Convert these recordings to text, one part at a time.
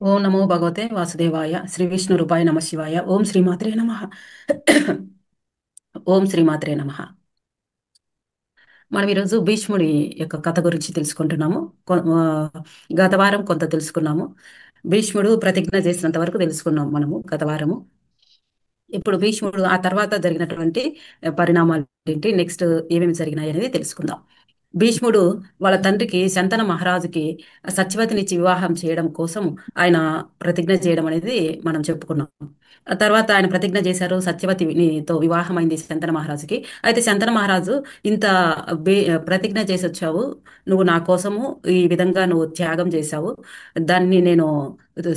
ఓం నమో భగవతే వాసుదేవాయ శ్రీ విష్ణు రూపాయ నమ శివాయ ఓం శ్రీమాత్రే నమ. ఓం శ్రీమాత్రే నమ. మనం ఈరోజు భీష్ముడి యొక్క కథ గురించి తెలుసుకుంటున్నాము. గత వారం కొంత తెలుసుకున్నాము. భీష్ముడు ప్రతిజ్ఞ చేసినంత వరకు తెలుసుకున్నాం మనము గత వారము. ఇప్పుడు భీష్ముడు ఆ తర్వాత జరిగినటువంటి పరిణామాలు ఏంటి, నెక్స్ట్ ఏమేమి జరిగినాయి అనేది తెలుసుకుందాం. భీష్ముడు వాళ్ళ తండ్రికి శంతన మహారాజుకి సత్యవతినిచ్చి వివాహం చేయడం కోసం ఆయన ప్రతిజ్ఞ చేయడం అనేది మనం చెప్పుకున్నాం. ఆ తర్వాత ఆయన ప్రతిజ్ఞ చేశారు, సత్యవతితో వివాహం అయింది శంతన మహారాజుకి. అయితే శంతన మహారాజు, ఇంత బే ప్రతిజ్ఞ చేసి వచ్చావు, నువ్వు నా కోసము ఈ విధంగా నువ్వు త్యాగం చేశావు, దాన్ని నేను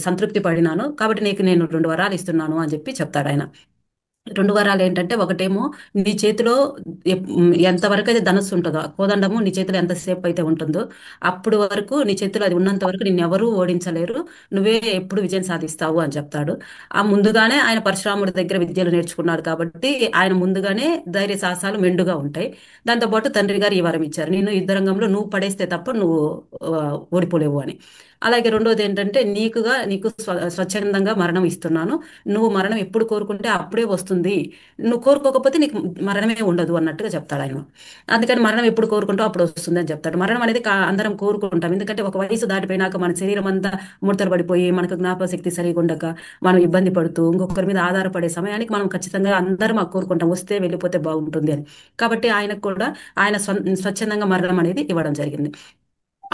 సంతృప్తి పడినాను, కాబట్టి నీకు నేను 2 వరాలు ఇస్తున్నాను అని చెప్పి చెప్తాడు ఆయన. 2 వరాలు ఏంటంటే, ఒకటేమో నీ చేతిలో ఎంతవరకు అయితే ధనుస్సు ఉంటుందో, కోదండము నీ చేతిలో ఎంతసేపు అయితే ఉంటుందో అప్పుడు వరకు, నీ చేతిలో అది ఉన్నంత వరకు నిన్నెవరూ ఓడించలేరు, నువ్వే ఎప్పుడు విజయం సాధిస్తావు అని చెప్తాడు. ఆ ముందుగానే ఆయన పరశురాముడి దగ్గర విద్యలు నేర్చుకున్నాడు కాబట్టి ఆయన ముందుగానే ధైర్య సాహసాలు మెండుగా ఉంటాయి. దాంతోపాటు తండ్రి గారు ఈ వరం ఇచ్చారు, నేను యుద్ధరంగంలో నువ్వు పడేస్తే తప్ప నువ్వు ఓడిపోలేవు అని. అలాగే రెండోది ఏంటంటే, నీకు స్వచ్ఛందంగా మరణం ఇస్తున్నాను, నువ్వు మరణం ఎప్పుడు కోరుకుంటే అప్పుడే వస్తుంది, నువ్వు కోరుకోకపోతే నీకు మరణమే ఉండదు అన్నట్టుగా చెప్తాడు ఆయన. అందుకని మరణం ఎప్పుడు కోరుకుంటావు అప్పుడు వస్తుంది అని చెప్తాడు. మరణం అనేది అందరం కోరుకుంటాం, ఎందుకంటే ఒక వయసు దాటిపోయినాక మన శరీరం అంతా ముడతలు పడిపోయి మనకు జ్ఞాపక శక్తి సరిగా ఉండక మనం ఇబ్బంది పడుతూ ఇంకొకరి మీద ఆధారపడే సమయానికి మనం ఖచ్చితంగా అందరం కోరుకుంటాం, వస్తే వెళ్ళిపోతే బాగుంటుంది అని. కాబట్టి ఆయనకు కూడా ఆయన స్వచ్ఛందంగా మరణం అనేది ఇవ్వడం జరిగింది.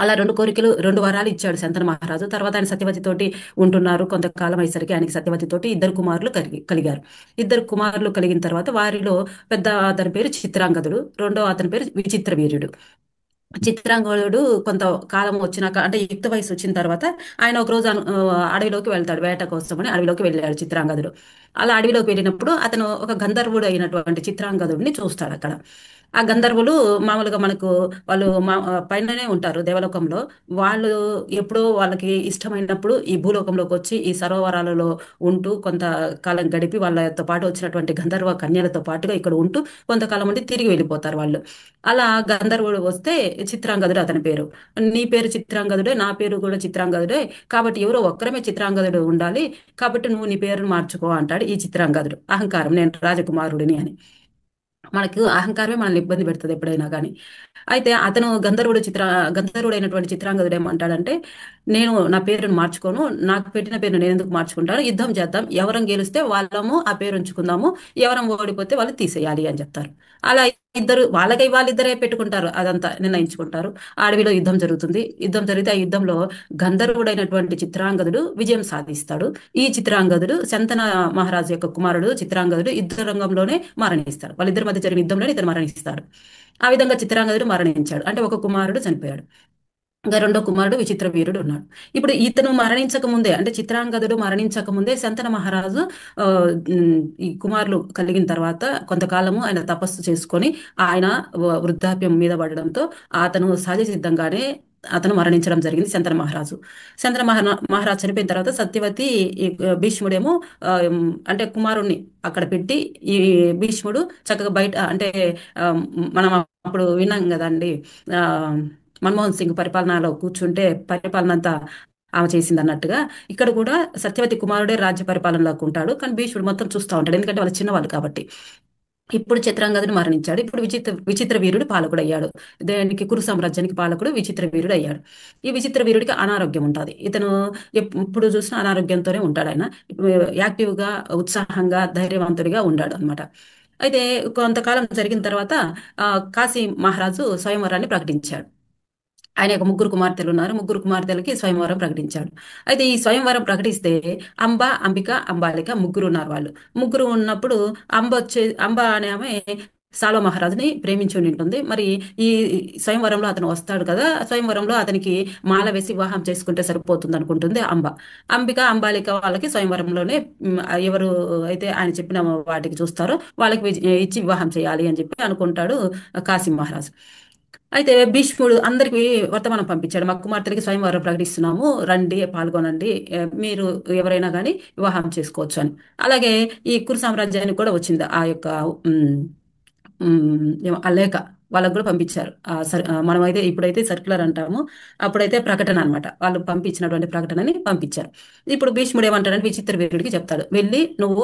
అలా 2 వరాలు ఇచ్చాడు శంతన మహారాజు. తర్వాత ఆయన సత్యవతి తోటి ఉంటున్నారు. కొంతకాలం అయ్యేసరికి ఆయనకి సత్యవతి తోటి 2 కుమారులు కలిగారు. 2 కుమారులు కలిగిన తర్వాత వారిలో పెద్ద అతని పేరు చిత్రాంగదుడు, రెండో అతని పేరు విచిత్ర వీర్యుడు. చిత్రాంగదుడు కొంత కాలం వచ్చినాక, అంటే యుక్త వయసు వచ్చిన తర్వాత ఆయన ఒక రోజు అడవిలోకి వెళ్తాడు, వేట కోసమని అడవిలోకి వెళ్ళాడు చిత్రాంగదుడు. అలా అడవిలోకి వెళ్ళినప్పుడు అతను ఒక గంధర్వుడు అయినటువంటి చిత్రాంగదుడిని చూస్తాడు అక్కడ. ఆ గంధర్వులు మామూలుగా మనకు వాళ్ళు పైననే ఉంటారు దేవలోకంలో. వాళ్ళు ఎప్పుడో వాళ్ళకి ఇష్టమైనప్పుడు ఈ భూలోకంలోకి వచ్చి ఈ సరోవరాలలో ఉంటూ కొంతకాలం గడిపి వాళ్ళతో పాటు వచ్చినటువంటి గంధర్వ కన్యలతో పాటుగా ఇక్కడ ఉంటూ కొంతకాలం ఉండి తిరిగి వెళ్ళిపోతారు వాళ్ళు. అలా గంధర్వుడు వస్తే, చిత్రాంగదుడు అతని పేరు, నీ పేరు చిత్రాంగదుడే, నా పేరు కూడా చిత్రాంగదుడే, కాబట్టి ఎవరో ఒక్కరమే చిత్రాంగదుడు ఉండాలి, కాబట్టి నువ్వు నీ పేరును మార్చుకో అంటాడు ఈ చిత్రాంగదుడు. అహంకారం, నేను రాజకుమారుడిని అని. మనకు అహంకారమే మనల్ని ఇబ్బంది పెడుతుంది ఎప్పుడైనా కానీ. అయితే అతను గంధర్వుడైనటువంటి చిత్రాంగదుడు ఏమంటాడంటే, నేను నా పేరును మార్చుకోను, నాకు పెట్టిన పేరును నేను ఎందుకు మార్చుకుంటాను, యుద్ధం చేద్దాం, ఎవరం గెలిస్తే వాళ్ళము ఆ పేరు ఉంచుకుందాము, ఎవరం ఓడిపోతే వాళ్ళు తీసేయాలి అని చెప్తారు. అలా వాళ్ళిద్దరే పెట్టుకుంటారు, అదంతా నిర్ణయించుకుంటారు. ఆ అడవిలో యుద్ధం జరుగుతుంది. యుద్ధం జరిగితే ఆ యుద్ధంలో గంధర్వుడైనటువంటి చిత్రాంగదుడు విజయం సాధిస్తాడు. ఈ చిత్రాంగదుడు శంతన మహారాజు యొక్క కుమారుడు చిత్రాంగదుడు యుద్ధ రంగంలోనే మరణిస్తాడు. వాళ్ళిద్దరి మధ్య జరిగిన యుద్ధంలోనే ఇతను మరణిస్తాడు. ఆ విధంగా చిత్రాంగదుడు మరణించాడు, అంటే ఒక కుమారుడు చనిపోయాడు. ఇంకా రెండో కుమారుడు విచిత్ర వీరుడు ఉన్నాడు. ఇప్పుడు ఇతను మరణించక ముందే, అంటే చిత్రాంగదుడు మరణించక ముందే శంతన మహారాజు ఆ, ఈ కుమారులు కలిగిన తర్వాత కొంతకాలము ఆయన తపస్సు చేసుకొని ఆయన వృద్ధాప్యం మీద పడడంతో అతను సహజ సిద్ధంగానే అతను మరణించడం జరిగింది, శంతన మహారాజు. మహారాజు చనిపోయిన తర్వాత సత్యవతి, ఈ భీష్ముడేమో అంటే కుమారుణ్ణి అక్కడ పెట్టి, ఈ భీష్ముడు చక్కగా బయట, అంటే ఆ, మనం అప్పుడు విన్నాం కదండి, ఆ మన్మోహన్ సింగ్ పరిపాలనలో కూర్చుంటే పరిపాలన అంతా ఆమె చేసింది అన్నట్టుగా, ఇక్కడ కూడా సత్యవతి కుమారుడే రాజ్య పరిపాలనలోకి ఉంటాడు, కానీ భీష్ముడు మొత్తం చూస్తూ ఉంటాడు, ఎందుకంటే వాళ్ళు చిన్నవాళ్ళు కాబట్టి. ఇప్పుడు చిత్రాంగదుడు మరణించాడు. ఇప్పుడు విచిత్ర వీరుడు పాలకుడు అయ్యాడు. దానికి కురు సామ్రాజ్యానికి పాలకుడు విచిత్ర వీరుడు అయ్యాడు. ఈ విచిత్ర వీరుడికి అనారోగ్యం ఉంటుంది. ఇతను ఎప్పుడు చూసినా అనారోగ్యంతోనే ఉంటాడు. ఆయన యాక్టివ్గా, ఉత్సాహంగా, ధైర్యవంతుడిగా ఉన్నాడు అనమాట. అయితే కొంతకాలం జరిగిన తర్వాత ఆ, కాశీ మహారాజు స్వయంవరాన్ని ప్రకటించాడు. ఆయన యొక్క 3 కుమార్తెలు ఉన్నారు. 3 కుమార్తెలకి స్వయంవరం ప్రకటించాడు. అయితే ఈ స్వయంవరం ప్రకటిస్తే అంబ, అంబిక, అంబాలిక ముగ్గురు ఉన్నారు వాళ్ళు. ముగ్గురు ఉన్నప్పుడు అంబ అనే ఆమె సాలో మహారాజుని ప్రేమించి ఉంటుంది. మరి ఈ స్వయంవరంలో అతను వస్తాడు కదా, స్వయంవరంలో అతనికి మాల వేసి వివాహం చేసుకుంటే సరిపోతుంది అనుకుంటుంది అంబ. అంబిక, అంబాలిక వాళ్ళకి స్వయంవరంలోనే ఎవరు అయితే ఆయన చెప్పిన వాటికి చూస్తారో వాళ్ళకి ఇచ్చి వివాహం చేయాలి అని చెప్పి అనుకుంటాడు కాశీ మహారాజు. అయితే భీష్ముడు అందరికి వర్తమానం పంపించాడు, మా కుమార్తెలకి స్వయంవరం ప్రకటిస్తున్నాము, రండి పాల్గొనండి, మీరు ఎవరైనా కానీ వివాహం చేసుకోవచ్చు అని. అలాగే ఈ కురు సామ్రాజ్యానికి కూడా వచ్చింది ఆ యొక్క ఆ లేఖ. వాళ్ళకు కూడా పంపించారు. మనమైతే ఇప్పుడైతే సర్క్యులర్ అంటాము, అప్పుడైతే ప్రకటన అనమాట. వాళ్ళు పంపించినటువంటి ప్రకటనని పంపించారు. ఇప్పుడు భీష్ముడు ఏమంటాడంటే విచిత్ర వీరుడికి చెప్తాడు, వెళ్ళి నువ్వు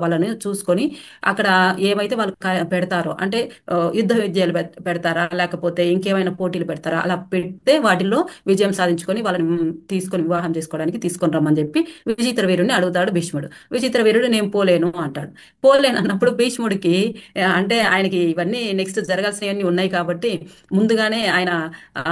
వాళ్ళని చూసుకొని అక్కడ ఏవైతే వాళ్ళు పెడతారో అంటే యుద్ధ విద్యలు పెడతారా, లేకపోతే ఇంకేమైనా పోటీలు పెడతారా, అలా పెడితే వాటిల్లో విజయం సాధించుకొని వాళ్ళని తీసుకొని వివాహం చేసుకోవడానికి తీసుకొని రమ్మని చెప్పి విచిత్ర వీరుడిని అడుగుతాడు భీష్ముడు. విచిత్ర వీరుడు నేను పోలేను అంటాడు. పోలేను అన్నప్పుడు భీష్ముడికి అంటే ఆయనకి ఇవన్నీ నెక్స్ట్ జరగాల్సినవన్నీ ఉన్నాయి కాబట్టి ముందుగానే ఆయన ఆ,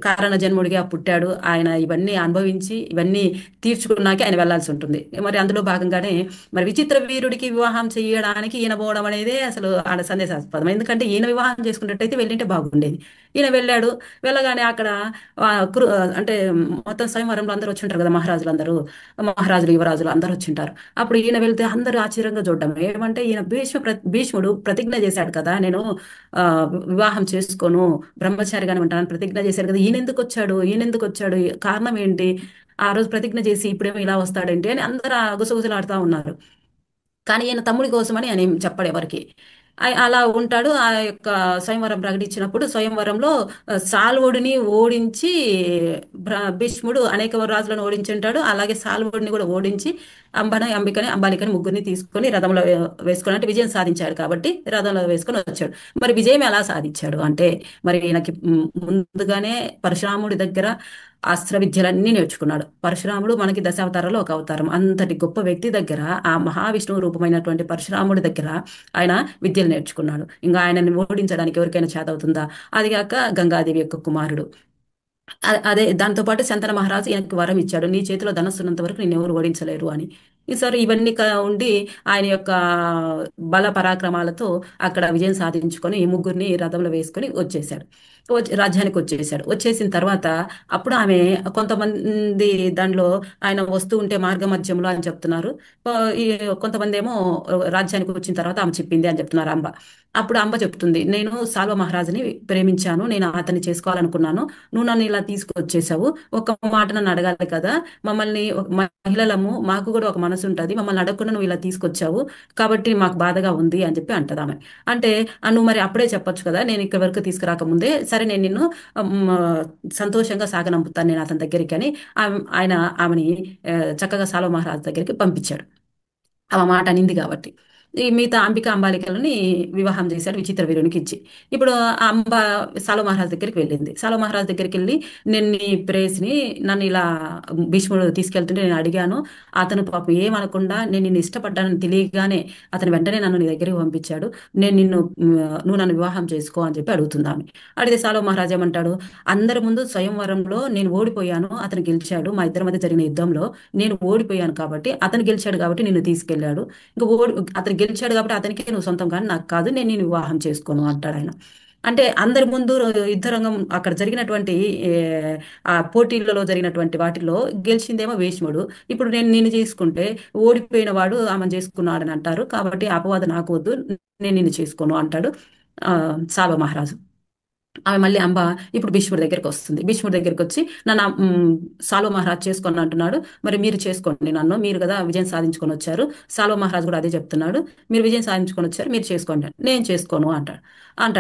కారణ జన్ముడిగా పుట్టాడు. ఆయన ఇవన్నీ అనుభవించి ఇవన్నీ తీర్చుకున్నాకే ఆయన వెళ్లాల్సి ఉంటుంది. మరి అందులో భాగంగానే మరి విచిత్ర వీరుడికి వివాహం చేయడానికి ఈయన పోవడం అనేది అసలు ఆడ సందేశాస్పదం. ఎందుకంటే ఈయన వివాహం చేసుకున్నట్టయితే వెళ్ళింటే బాగుండేది. ఈయన వెళ్ళాడు. వెళ్ళగానే అక్కడ ఆ, అంటే మొత్తం స్వయంవరంలో అందరూ వచ్చి ఉంటారు కదా, మహారాజులందరూ, మహారాజులు యువరాజులు అందరూ వచ్చింటారు. అప్పుడు ఈయన వెళ్తే అందరూ ఆశ్చర్యంగా చూడడం ఏమంటే ఈయన భీష్ముడు ప్రతిజ్ఞ చేశాడు కదా, నేను ఆ, వివాహం చేసుకోను, బ్రహ్మచారిగానే ఉంటానని ప్రతిజ్ఞ చేశాడు కదా, ఈయన ఎందుకు వచ్చాడు, కారణం ఏంటి, ఆ రోజు ప్రతిజ్ఞ చేసి ఇప్పుడేమో ఇలా వస్తాడేంటి అని అందరూ గుసగుసలాడుతూ ఉన్నారు. కానీ ఈయన తమ్ముడి కోసమని ఆయన ఏం చెప్పడు ఎవరికి. అలా ఉంటాడు. ఆ యొక్క స్వయంవరం ప్రకటించినప్పుడు స్వయంవరంలో సాల్వుడిని ఓడించి భీష్ముడు అనేక రాజులను ఓడించి ఉంటాడు. అలాగే సాల్వుడిని కూడా ఓడించి అంబికని అంబాలికని ముగ్గురిని తీసుకొని రథంలో వేసుకొని, అంటే విజయం సాధించాడు కాబట్టి రథంలో వేసుకొని వచ్చాడు. మరి విజయం ఎలా సాధించాడు అంటే మరి ఈయనకి ముందుగానే పరశురాముడి దగ్గర అస్త్ర విద్యలన్నీ నేర్చుకున్నాడు. పరశురాముడు మనకి దశావతారాల్లో ఒక అవతారం. అంతటి గొప్ప వ్యక్తి దగ్గర, ఆ మహావిష్ణువు రూపమైనటువంటి పరశురాముడి దగ్గర ఆయన విద్యలు నేర్చుకున్నాడు. ఇంకా ఆయనని ఓడించడానికి ఎవరికైనా చేత అవుతుందా? అదిగాక గంగాదేవి యొక్క కుమారుడు. అదే దాంతో పాటు శంతన మహారాజు ఈయనకి వరం ఇచ్చాడు, నీ చేతిలో ధనస్సు ఉన్నంత వరకు నేను ఎవరు ఓడించలేరు అని. ఈసారి ఇవన్నీ ఉండి ఆయన యొక్క బల పరాక్రమాలతో అక్కడ విజయం సాధించుకొని ఈ ముగ్గురిని రథంలో వేసుకొని వచ్చేసాడు. రాజ్యానికి వచ్చేసాడు. వచ్చేసిన తర్వాత అప్పుడు ఆమె కొంతమంది దానిలో ఆయన వస్తూ ఉంటే మార్గ మధ్యంలో అని చెప్తున్నారు. ఆ, ఈ కొంతమంది ఏమో రాజ్యానికి వచ్చిన తర్వాత ఆమె చెప్పింది అని చెప్తున్నారు అంబ. అప్పుడు అంబ చెప్తుంది, నేను సాల్వ మహారాజుని ప్రేమించాను, నేను అతన్ని చేసుకోవాలనుకున్నాను, నువ్వు నన్ను ఇలా తీసుకొచ్చేసావు, ఒక మాట నన్ను అడగాలి కదా, మమ్మల్ని మహిళలము మాకు కూడా ఒక మనసు ఉంటుంది, మమ్మల్ని అడగకుండా నువ్వు ఇలా తీసుకొచ్చావు కాబట్టి మాకు బాధగా ఉంది అని చెప్పి అంటది ఆమె. అంటే నువ్వు మరి అప్పుడే చెప్పొచ్చు కదా, నేను ఇక్కడ వరకు తీసుకురాకముందే, సరే నేను నిన్ను మ్, సంతోషంగా సాగనంపుతాను నేను అతని దగ్గరికి అని ఆయన ఆమెని చక్కగా సాల్వ మహారాజు దగ్గరికి పంపించాడు. ఆమె మాట అనింది కాబట్టి. ఈ మిగతా అంబిక అంబాలికలని వివాహం చేశాడు విచిత్ర వీరునికి ఇచ్చి. ఇప్పుడు ఆ అంబ సాలో మహారాజ్ దగ్గరికి వెళ్ళింది. సాలో మహారాజ్ దగ్గరికి వెళ్ళి, నేను నీ ప్రేయస్ని, నన్ను ఇలా భీష్ముడు తీసుకెళ్తుంటే నేను అడిగాను, అతను పాపం ఏమనకుండా నేను నిన్ను ఇష్టపడ్డానని తెలియగానే అతను వెంటనే నన్ను నీ దగ్గరికి పంపించాడు, నేను నిన్ను నువ్వు నన్ను వివాహం చేసుకో అని చెప్పి అడుగుతుంది ఆమె. అడిగితే సాలో మహారాజ్ ఏమంటాడు, అందరి ముందు స్వయంవరంలో నేను ఓడిపోయాను, అతను గెలిచాడు, మా ఇద్దరి మధ్య జరిగిన యుద్ధంలో నేను ఓడిపోయాను కాబట్టి అతను గెలిచాడు కాబట్టి నిన్ను తీసుకెళ్లాడు, ఇంకా అతను గెలిచాడు కాబట్టి అతనికే నువ్వు సొంతం కానీ నాకు కాదు, నేను నిన్ను వివాహం చేసుకోను అంటాడు ఆయన. అంటే అందరి ముందు యుద్ధరంగం అక్కడ జరిగినటువంటి ఏ, ఆ పోటీలలో జరిగినటువంటి వాటిల్లో గెలిచిందేమో భీష్ముడు. ఇప్పుడు నేను నిన్ను చేసుకుంటే ఓడిపోయిన వాడు ఆమెను చేసుకున్నాడని అంటారు, కాబట్టి ఆ అపవాదం నాకు వద్దు, నేను నిన్ను చేసుకోను అంటాడు ఆ సాల్వ మహారాజు. ఆమె మళ్ళీ అంబ ఇప్పుడు భీష్ముడి దగ్గరికి వస్తుంది. భీష్ముడి దగ్గరికి వచ్చి, నన్ను సాల్వ మహారాజ్ చేసుకొని అంటున్నాడు, మరి మీరు చేసుకోండి నన్ను, మీరు కదా విజయం సాధించుకొని వచ్చారు, సాల్వ మహారాజ్ కూడా అదే చెప్తున్నాడు, మీరు విజయం సాధించుకొని వచ్చారు, మీరు చేసుకోండి. నేను చేసుకోను అంటాడు.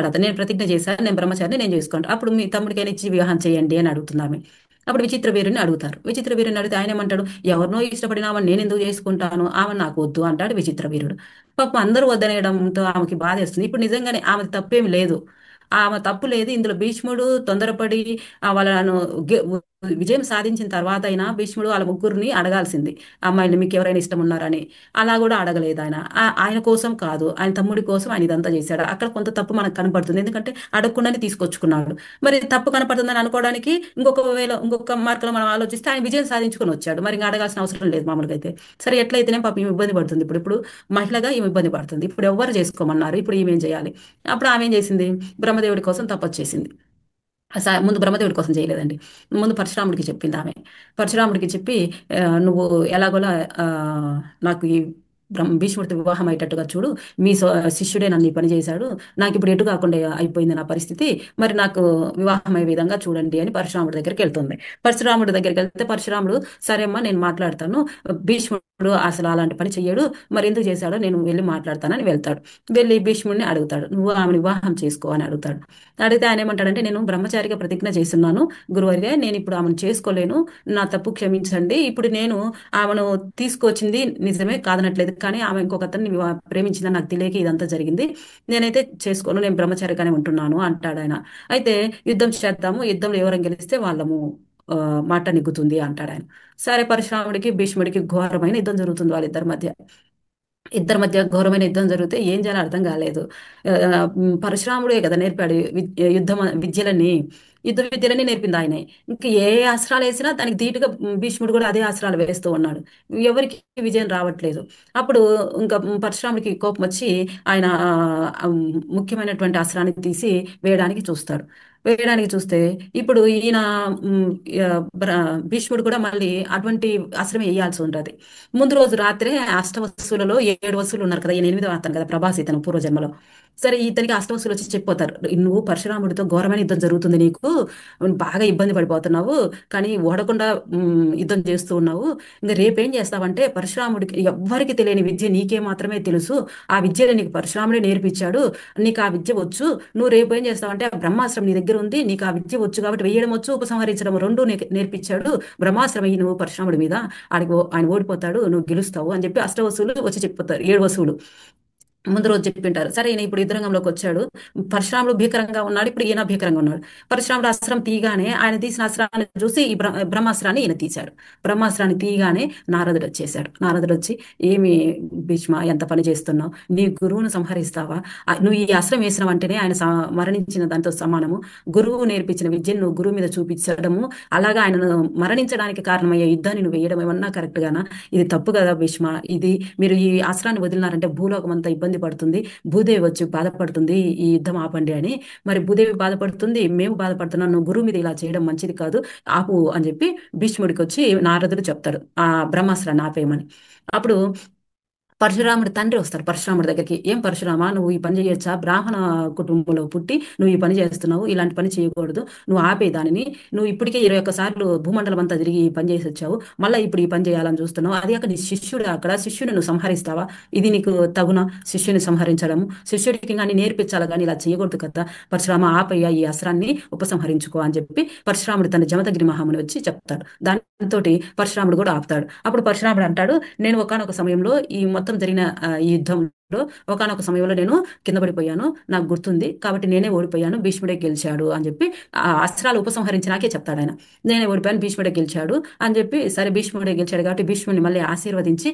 అతను, నేను ప్రతిజ్ఞ చేశాను, నేను బ్రహ్మచారిని, నేను చేసుకోండి. అప్పుడు మీ తమ్ముడికైనా ఇచ్చి వివాహం చేయండి అని అడుగుతుంది ఆమె. అప్పుడు విచిత్ర వీరుని అడుగుతారు. విచిత్ర వీరుని అడిగితే ఆయన ఏమంటాడు, ఎవరినో ఇష్టపడిన ఆమెను నేను ఎందుకు చేసుకుంటాను, ఆమె నాకు వద్దు అంటాడు విచిత్ర వీరుడు. పాపం అందరూ వద్దనేయడంతో ఆమెకి బాధ వేస్తుంది. ఇప్పుడు నిజంగానే ఆమె తప్పేం లేదు, ఆమె తప్పు లేదు ఇందులో. భీష్ముడు తొందరపడి వాళ్ళను విజయం సాధించిన తర్వాత అయినా భీష్ముడు వాళ్ళ ముగ్గురిని అడగాల్సింది, అమ్మాయిని మీకు ఎవరైనా ఇష్టం ఉన్నారని. అలా కూడా అడగలేదు ఆయన. ఆయన కోసం కాదు, ఆయన తమ్ముడి కోసం ఆయన ఇదంతా చేశాడు. అక్కడ కొంత తప్పు మనకు కనపడుతుంది, ఎందుకంటే అడగకుండానే తీసుకొచ్చుకున్నాడు. మరి తప్పు కనపడుతుందని అనుకోవడానికి ఇంకొక మార్గంలో మనం ఆలోచిస్తే ఆయన విజయం సాధించుకొని వచ్చాడు, మరి ఇంకా అడగాల్సిన అవసరం లేదు మామూలుగా అయితే. సరే ఎట్లయితేనే పాపం ఈమె ఇబ్బంది పడుతుంది, ఇప్పుడు మహిళగా ఈమె ఇబ్బంది పడుతుంది, ఇప్పుడు ఎవ్వరు చేసుకోమన్నారు, ఇప్పుడు ఈమె ఏం చేయాలి. అప్పుడు ఆమె ఏం చేసింది, బ్రహ్మదేవుడి కోసం తపస్సు చేసింది. ముందు బ్రహ్మదేవుడి కోసం చేయలేదండి, ముందు పరశురాముడికి చెప్పింది ఆమె. పరశురాముడికి చెప్పి నువ్వు ఎలాగోలా ఆ, నాకు ఈ భీష్ముడితో వివాహం అయ్యేటట్టుగా చూడు. మీ శిష్యుడే నన్ను ఈ పని చేశాడు. నాకు ఇప్పుడు ఎటు కాకుండా అయిపోయింది నా పరిస్థితి. మరి నాకు వివాహం అయ్యే విధంగా చూడండి అని పరశురాముడి దగ్గరికి వెళ్తుంది. పరశురాముడి దగ్గరికి వెళ్తే పరశురాముడు సరే అమ్మా నేను మాట్లాడతాను. భీష్ముడు అసలు అలాంటి పని చెయ్యడు. మరి ఎందుకు చేశాడో నేను వెళ్ళి మాట్లాడతానని వెళ్తాడు. వెళ్ళి భీష్ముడిని అడుగుతాడు. నువ్వు ఆమెను వివాహం చేసుకో అని అడుగుతాడు. అడిగితే ఆయన ఏమంటాడంటే నేను బ్రహ్మచారిగా ప్రతిజ్ఞ చేస్తున్నాను గురువర్య, నేను ఇప్పుడు ఆమెను చేసుకోలేను. నా తప్పు క్షమించండి. ఇప్పుడు నేను ఆమెను తీసుకొచ్చింది నిజమే కాదనట్లేదు, కానీ ఆమె ఇంకొక అతన్ని ప్రేమించిందని నాకు తెలియక ఇదంతా జరిగింది. నేనైతే చేసుకోను, నేను బ్రహ్మచారిగానే ఉంటున్నాను అంటాడు ఆయన. అయితే యుద్ధం చేద్దాము, యుద్ధంలో ఎవరైనా గెలిస్తే వాళ్ళము ఆ, మాట నిగ్గుతుంది అంటాడు ఆయన. సరే పరశురాముడికి భీష్ముడికి ఘోరమైన యుద్ధం జరుగుతుంది వాళ్ళిద్దరి మధ్య. ఇద్దరి మధ్య ఘోరమైన యుద్ధం జరిగితే ఏం చేయాలో అర్థం కాలేదు. పరశురాముడే కదా నేర్పాడు యుద్ధం విద్యలని. యుద్ధ విద్యలని నేర్పింది ఆయనే. ఇంక ఏ అస్త్రాలు వేసినా దానికి ధీటుగా భీష్ముడు కూడా అదే అస్త్రాలు వేస్తూ ఉన్నాడు. ఎవరికి విజయం రావట్లేదు. అప్పుడు ఇంకా పరశురాముడికి కోపం వచ్చి ఆయన ముఖ్యమైనటువంటి అస్త్రాన్ని తీసి వేయడానికి చూస్తాడు. వేయడానికి చూస్తే ఇప్పుడు ఈయన ఉమ్, ఆ, భీష్ముడు కూడా మళ్ళీ అటువంటి అస్త్రం వేయాల్సి ఉంటుంది. ముందు రోజు రాత్రే అష్టవసులలో 7 వసువులు ఉన్నారు కదా, ఈయన 8వ అతను కదా ప్రభాస్ ఇతను పూర్వజన్మలో. సరే ఇతనికి అష్టవసులు వచ్చి చెప్పిపోతారు, నువ్వు పరశురాముడితో ఘోరమైన యుద్ధం జరుగుతుంది నీకు, బాగా ఇబ్బంది పడిపోతున్నావు, కానీ ఓడకుండా యుద్ధం చేస్తూ ఉన్నావు. ఇంకా రేపేం చేస్తావంటే పరశురాముడికి ఎవ్వరికి తెలియని విద్య నీకే మాత్రమే తెలుసు. ఆ విద్యను నీకు పరశురాముడే నేర్పించాడు. నీకు ఆ విద్య వచ్చు. నువ్వు రేపు ఏం చేస్తావంటే ఆ బ్రహ్మాస్త్రం నీ దగ్గర ఉంది, నీకు ఆ విద్య వచ్చు కాబట్టి వేయడం వచ్చు, ఉపసంహరించడం రెండు నేర్పించాడు. బ్రహ్మాస్త్రం అయ్యి నువ్వు పరశురాముడి మీద ఆయన ఓడిపోతాడు, నువ్వు గెలుస్తావు అని చెప్పి అష్టవసువులు వచ్చి చెప్పిపోతారు. 7 వసువులు ముందు రోజు చెప్పింటారు. సరే ఈయన ఇప్పుడు యుద్ధరంగంలోకి వచ్చాడు. పరశురాముడు భీకరంగా ఉన్నాడు, ఇప్పుడు ఈయన భీకరంగా ఉన్నాడు. పరశురాముడు అస్త్రం తీయగానే ఆయన తీసిన అస్త్రాన్ని చూసి ఈ బ్రహ్మాస్త్రాన్ని ఈయన తీశాడు. బ్రహ్మాస్త్రాన్ని తీయగానే నారదుడు వచ్చేసాడు. నారదుడు వచ్చి, ఏమి భీష్మ ఎంత పని చేస్తున్నావు, నీ గురువును సంహరిస్తావా? నువ్వు ఈ అస్త్రం వేసిన వెంటనే ఆయన మరణించిన దాంతో సమానము. గురువు నేర్పించిన విద్యను నువ్వు గురువు మీద చూపించడము, అలాగా ఆయనను మరణించడానికి కారణమయ్యే యుద్ధాన్ని నువ్వు వేయడం ఏమన్నా కరెక్ట్ గానా? ఇది తప్పు కదా భీష్మ. ఇది మీరు ఈ అస్త్రాన్ని వదిలినారంటే భూలోకం అంతా ఇబ్బంది పడుతుంది, భూదేవి వచ్చి బాధపడుతుంది, ఈ యుద్ధం ఆపండి అని. మరి భూదేవి బాధపడుతుంది, మేము బాధపడుతున్నాం, నువ్వు గురువు మీద ఇలా చేయడం మంచిది కాదు, ఆపు అని చెప్పి భీష్ముడికి వచ్చి నారదుడు చెప్తాడు ఆ బ్రహ్మాస్త్రాన్ని ఆపేయమని. అప్పుడు పరశురాముడి తండ్రి వస్తారు పరశురాముడి దగ్గరికి. ఏం పరశురామా, నువ్వు ఈ పని చేయొచ్చా? బ్రాహ్మణ కుటుంబంలో పుట్టి నువ్వు ఈ పని చేస్తున్నావు, ఇలాంటి పని చేయకూడదు, నువ్వు ఆపే దానిని. నువ్వు ఇప్పటికే 21 సార్లు భూమండలం అంతా తిరిగి ఈ పని చేసి వచ్చావు, మళ్ళీ ఇప్పుడు ఈ పని చేయాలని చూస్తున్నావు. అది అక్కడ నీ శిష్యుడు, అక్కడ శిష్యుని నువ్వు సంహరిస్తావా? ఇది నీకు తగునా? శిష్యుని సంహరించడం, శిష్యుడికి కానీ నేర్పించాలి కానీ ఇలా చేయకూడదు కదా. పరశురామ ఆపయ్య, ఈ అస్త్రాన్ని ఉపసంహరించుకో అని చెప్పి పరశురాముడు తన జమదగిరి మహాముని వచ్చి చెప్తాడు. దాంతో పరశురాముడు కూడా ఆపుతాడు. అప్పుడు పరశురాముడు అంటాడు, నేను ఒకానొక సమయంలో ఈ మొత్తం జరిగిన ఈ యుద్ధంలో ఒకానొక సమయంలో నేను కింద పడిపోయాను, నాకు గుర్తుంది, కాబట్టి నేనే ఓడిపోయాను, భీష్ముడే గెలిచాడు అని చెప్పి ఆ అస్త్రాలు ఉపసంహరించినాకే చెప్తాడు ఆయన. నేనే ఓడిపోయాను, భీష్ముడే గెలిచాడు అని చెప్పి, సరే భీష్ముడే గెలిచాడు కాబట్టి భీష్ముడిని మళ్ళీ ఆశీర్వదించి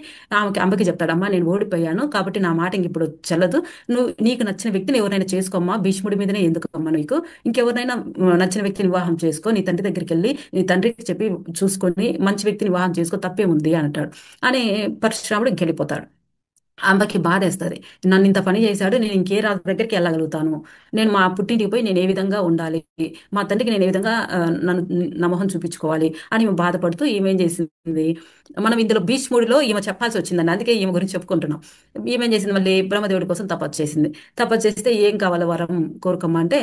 అంబకి చెప్తాడు, అమ్మా నేను ఓడిపోయాను కాబట్టి నా మాట ఇంక ఇప్పుడు చెల్లదు, నువ్వు నీకు నచ్చిన వ్యక్తిని ఎవరైనా చేసుకోమ్మా, భీష్ముడి మీదనే ఎందుకమ్మా నీకు, ఇంకెవరినైనా నచ్చిన వ్యక్తిని వివాహం చేసుకో, నీ తండ్రి దగ్గరికి వెళ్ళి నీ తండ్రికి చెప్పి చూసుకొని మంచి వ్యక్తిని వివాహం చేసుకో, తప్పేముంది అని అంటాడు. అని పరశురాముడు ఇంకెళ్ళిపోతాడు. అంబకి బాధేస్తుంది, నన్ను ఇంత పని చేశాడు, నేను ఇంకే రాజు దగ్గరికి వెళ్ళగలుగుతాను, నేను మా పుట్టింటికి పోయి నేను ఏ విధంగా ఉండాలి, మా తండ్రికి నేను ఏ విధంగా నన్ను నా మొహం చూపించుకోవాలి అని ఈమె బాధపడుతూ ఈమె ఏం చేసింది, మనం ఇందులో భీష్ముడిలో ఈమె చెప్పాల్సి వచ్చిందండి, అందుకే ఈమె గురించి చెప్పుకుంటున్నాం. ఈమె ఏం చేసింది, మళ్ళీ బ్రహ్మదేవుడి కోసం తపస్సు చేసింది. తపస్సు చేస్తే ఏం కావాలి వరం కోరుకోమ్మా అంటే,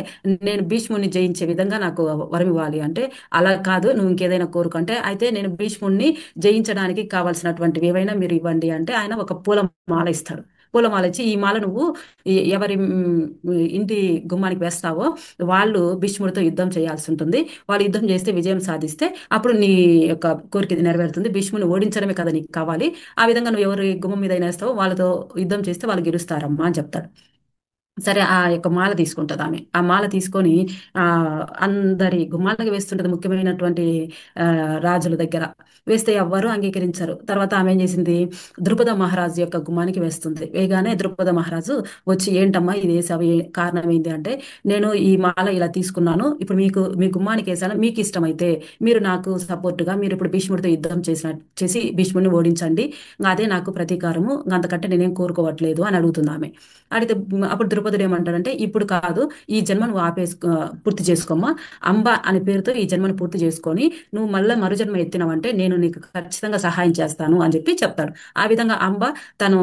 నేను భీష్ముడిని జయించే విధంగా నాకు వరం ఇవ్వాలి అంటే, అలా కాదు నువ్వు ఇంకేదైనా కోరుకుంటే, అయితే నేను భీష్ముడిని జయించడానికి కావాల్సినటువంటివి ఏవైనా మీరు ఇవ్వండి అంటే, ఆయన ఒక పూల మాల ఇస్తాడు. పూలమాల ఇచ్చి, ఈ మాల నువ్వు ఎవరి ఇంటి గుమ్మానికి వేస్తావో వాళ్ళు భీష్ముడితో యుద్ధం చేయాల్సి ఉంటుంది, వాళ్ళు యుద్ధం చేస్తే విజయం సాధిస్తే అప్పుడు నీ యొక్క కోరిక నెరవేరుతుంది, భీష్ముని ఓడించడమే కదా నీకు కావాలి, ఆ విధంగా నువ్వు ఎవరి గుమ్మం మీద వేస్తావో వాళ్ళతో యుద్ధం చేస్తే వాళ్ళు గెలుస్తారమ్మా అని చెప్తాడు. సరే ఆ యొక్క మాల తీసుకుంటుంది ఆమె. ఆ మాల తీసుకొని ఆ అందరి గుమ్మాలకి వేస్తుంటది, ముఖ్యమైనటువంటి ఆ రాజుల దగ్గర వేస్తే ఎవ్వరూ అంగీకరించరు. తర్వాత ఆమె ఏం చేసింది, ద్రుపద మహారాజు యొక్క గుమ్మానికి వేస్తుంది. వేయగానే ద్రుపద మహారాజు వచ్చి, ఏంటమ్మా ఇది వేసావు, కారణం ఏంటి అంటే, నేను ఈ మాల ఇలా తీసుకున్నాను, ఇప్పుడు మీ గుమ్మానికి వేసాను, మీకు ఇష్టమైతే మీరు నాకు సపోర్టుగా మీరు ఇప్పుడు భీష్ముడితో యుద్ధం చేసి భీష్ముడిని ఓడించండి, ఇంకా అదే నాకు ప్రతీకారము, ఇంకా అంతకంటే నేనేం కోరుకోవట్లేదు అని అడుగుతుంది ఆమె. అడిగితే అప్పుడు ద్రుపద ద్రౌపదుడు ఏమంటాడంటే ఇప్పుడు కాదు, ఈ జన్మ నువ్వు పూర్తి చేసుకోమ్మా, అంబ అనే పేరుతో ఈ జన్మను పూర్తి చేసుకొని నువ్వు మళ్ళీ మరుజన్మ ఎత్తినావంటే నేను నీకు ఖచ్చితంగా సహాయం చేస్తాను అని చెప్పి చెప్తాడు. ఆ విధంగా అంబ తను